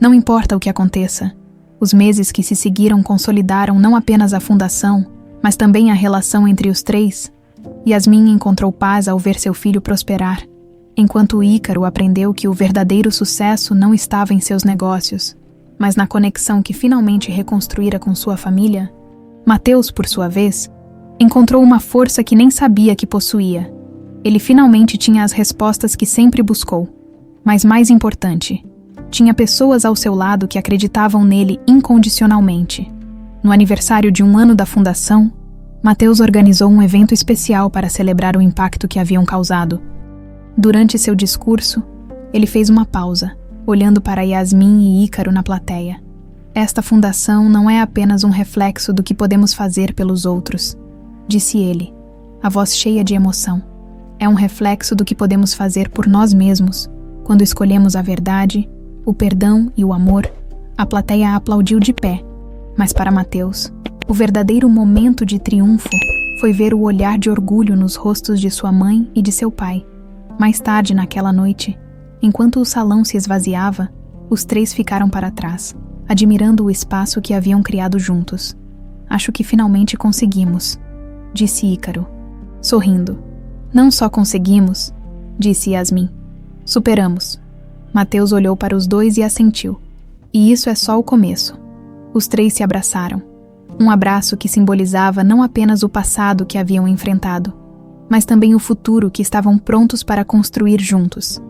Não importa o que aconteça. Os meses que se seguiram consolidaram não apenas a fundação, mas também a relação entre os três. Yasmin encontrou paz ao ver seu filho prosperar, enquanto Ícaro aprendeu que o verdadeiro sucesso não estava em seus negócios, mas na conexão que finalmente reconstruíra com sua família. Mateus, por sua vez, encontrou uma força que nem sabia que possuía. Ele finalmente tinha as respostas que sempre buscou. Mas mais importante, tinha pessoas ao seu lado que acreditavam nele incondicionalmente. No aniversário de 1 ano da fundação, Mateus organizou um evento especial para celebrar o impacto que haviam causado. Durante seu discurso, ele fez uma pausa, olhando para Yasmin e Ícaro na plateia. Esta fundação não é apenas um reflexo do que podemos fazer pelos outros, disse ele, a voz cheia de emoção. É um reflexo do que podemos fazer por nós mesmos. Quando escolhemos a verdade, o perdão e o amor, a plateia aplaudiu de pé. Mas para Mateus, o verdadeiro momento de triunfo foi ver o olhar de orgulho nos rostos de sua mãe e de seu pai. Mais tarde naquela noite, enquanto o salão se esvaziava, os três ficaram para trás, admirando o espaço que haviam criado juntos. Acho que finalmente conseguimos, disse Ícaro, sorrindo. Não só conseguimos, disse Yasmin. Superamos. Mateus olhou para os dois e assentiu. E isso é só o começo. Os três se abraçaram. Um abraço que simbolizava não apenas o passado que haviam enfrentado, mas também o futuro que estavam prontos para construir juntos.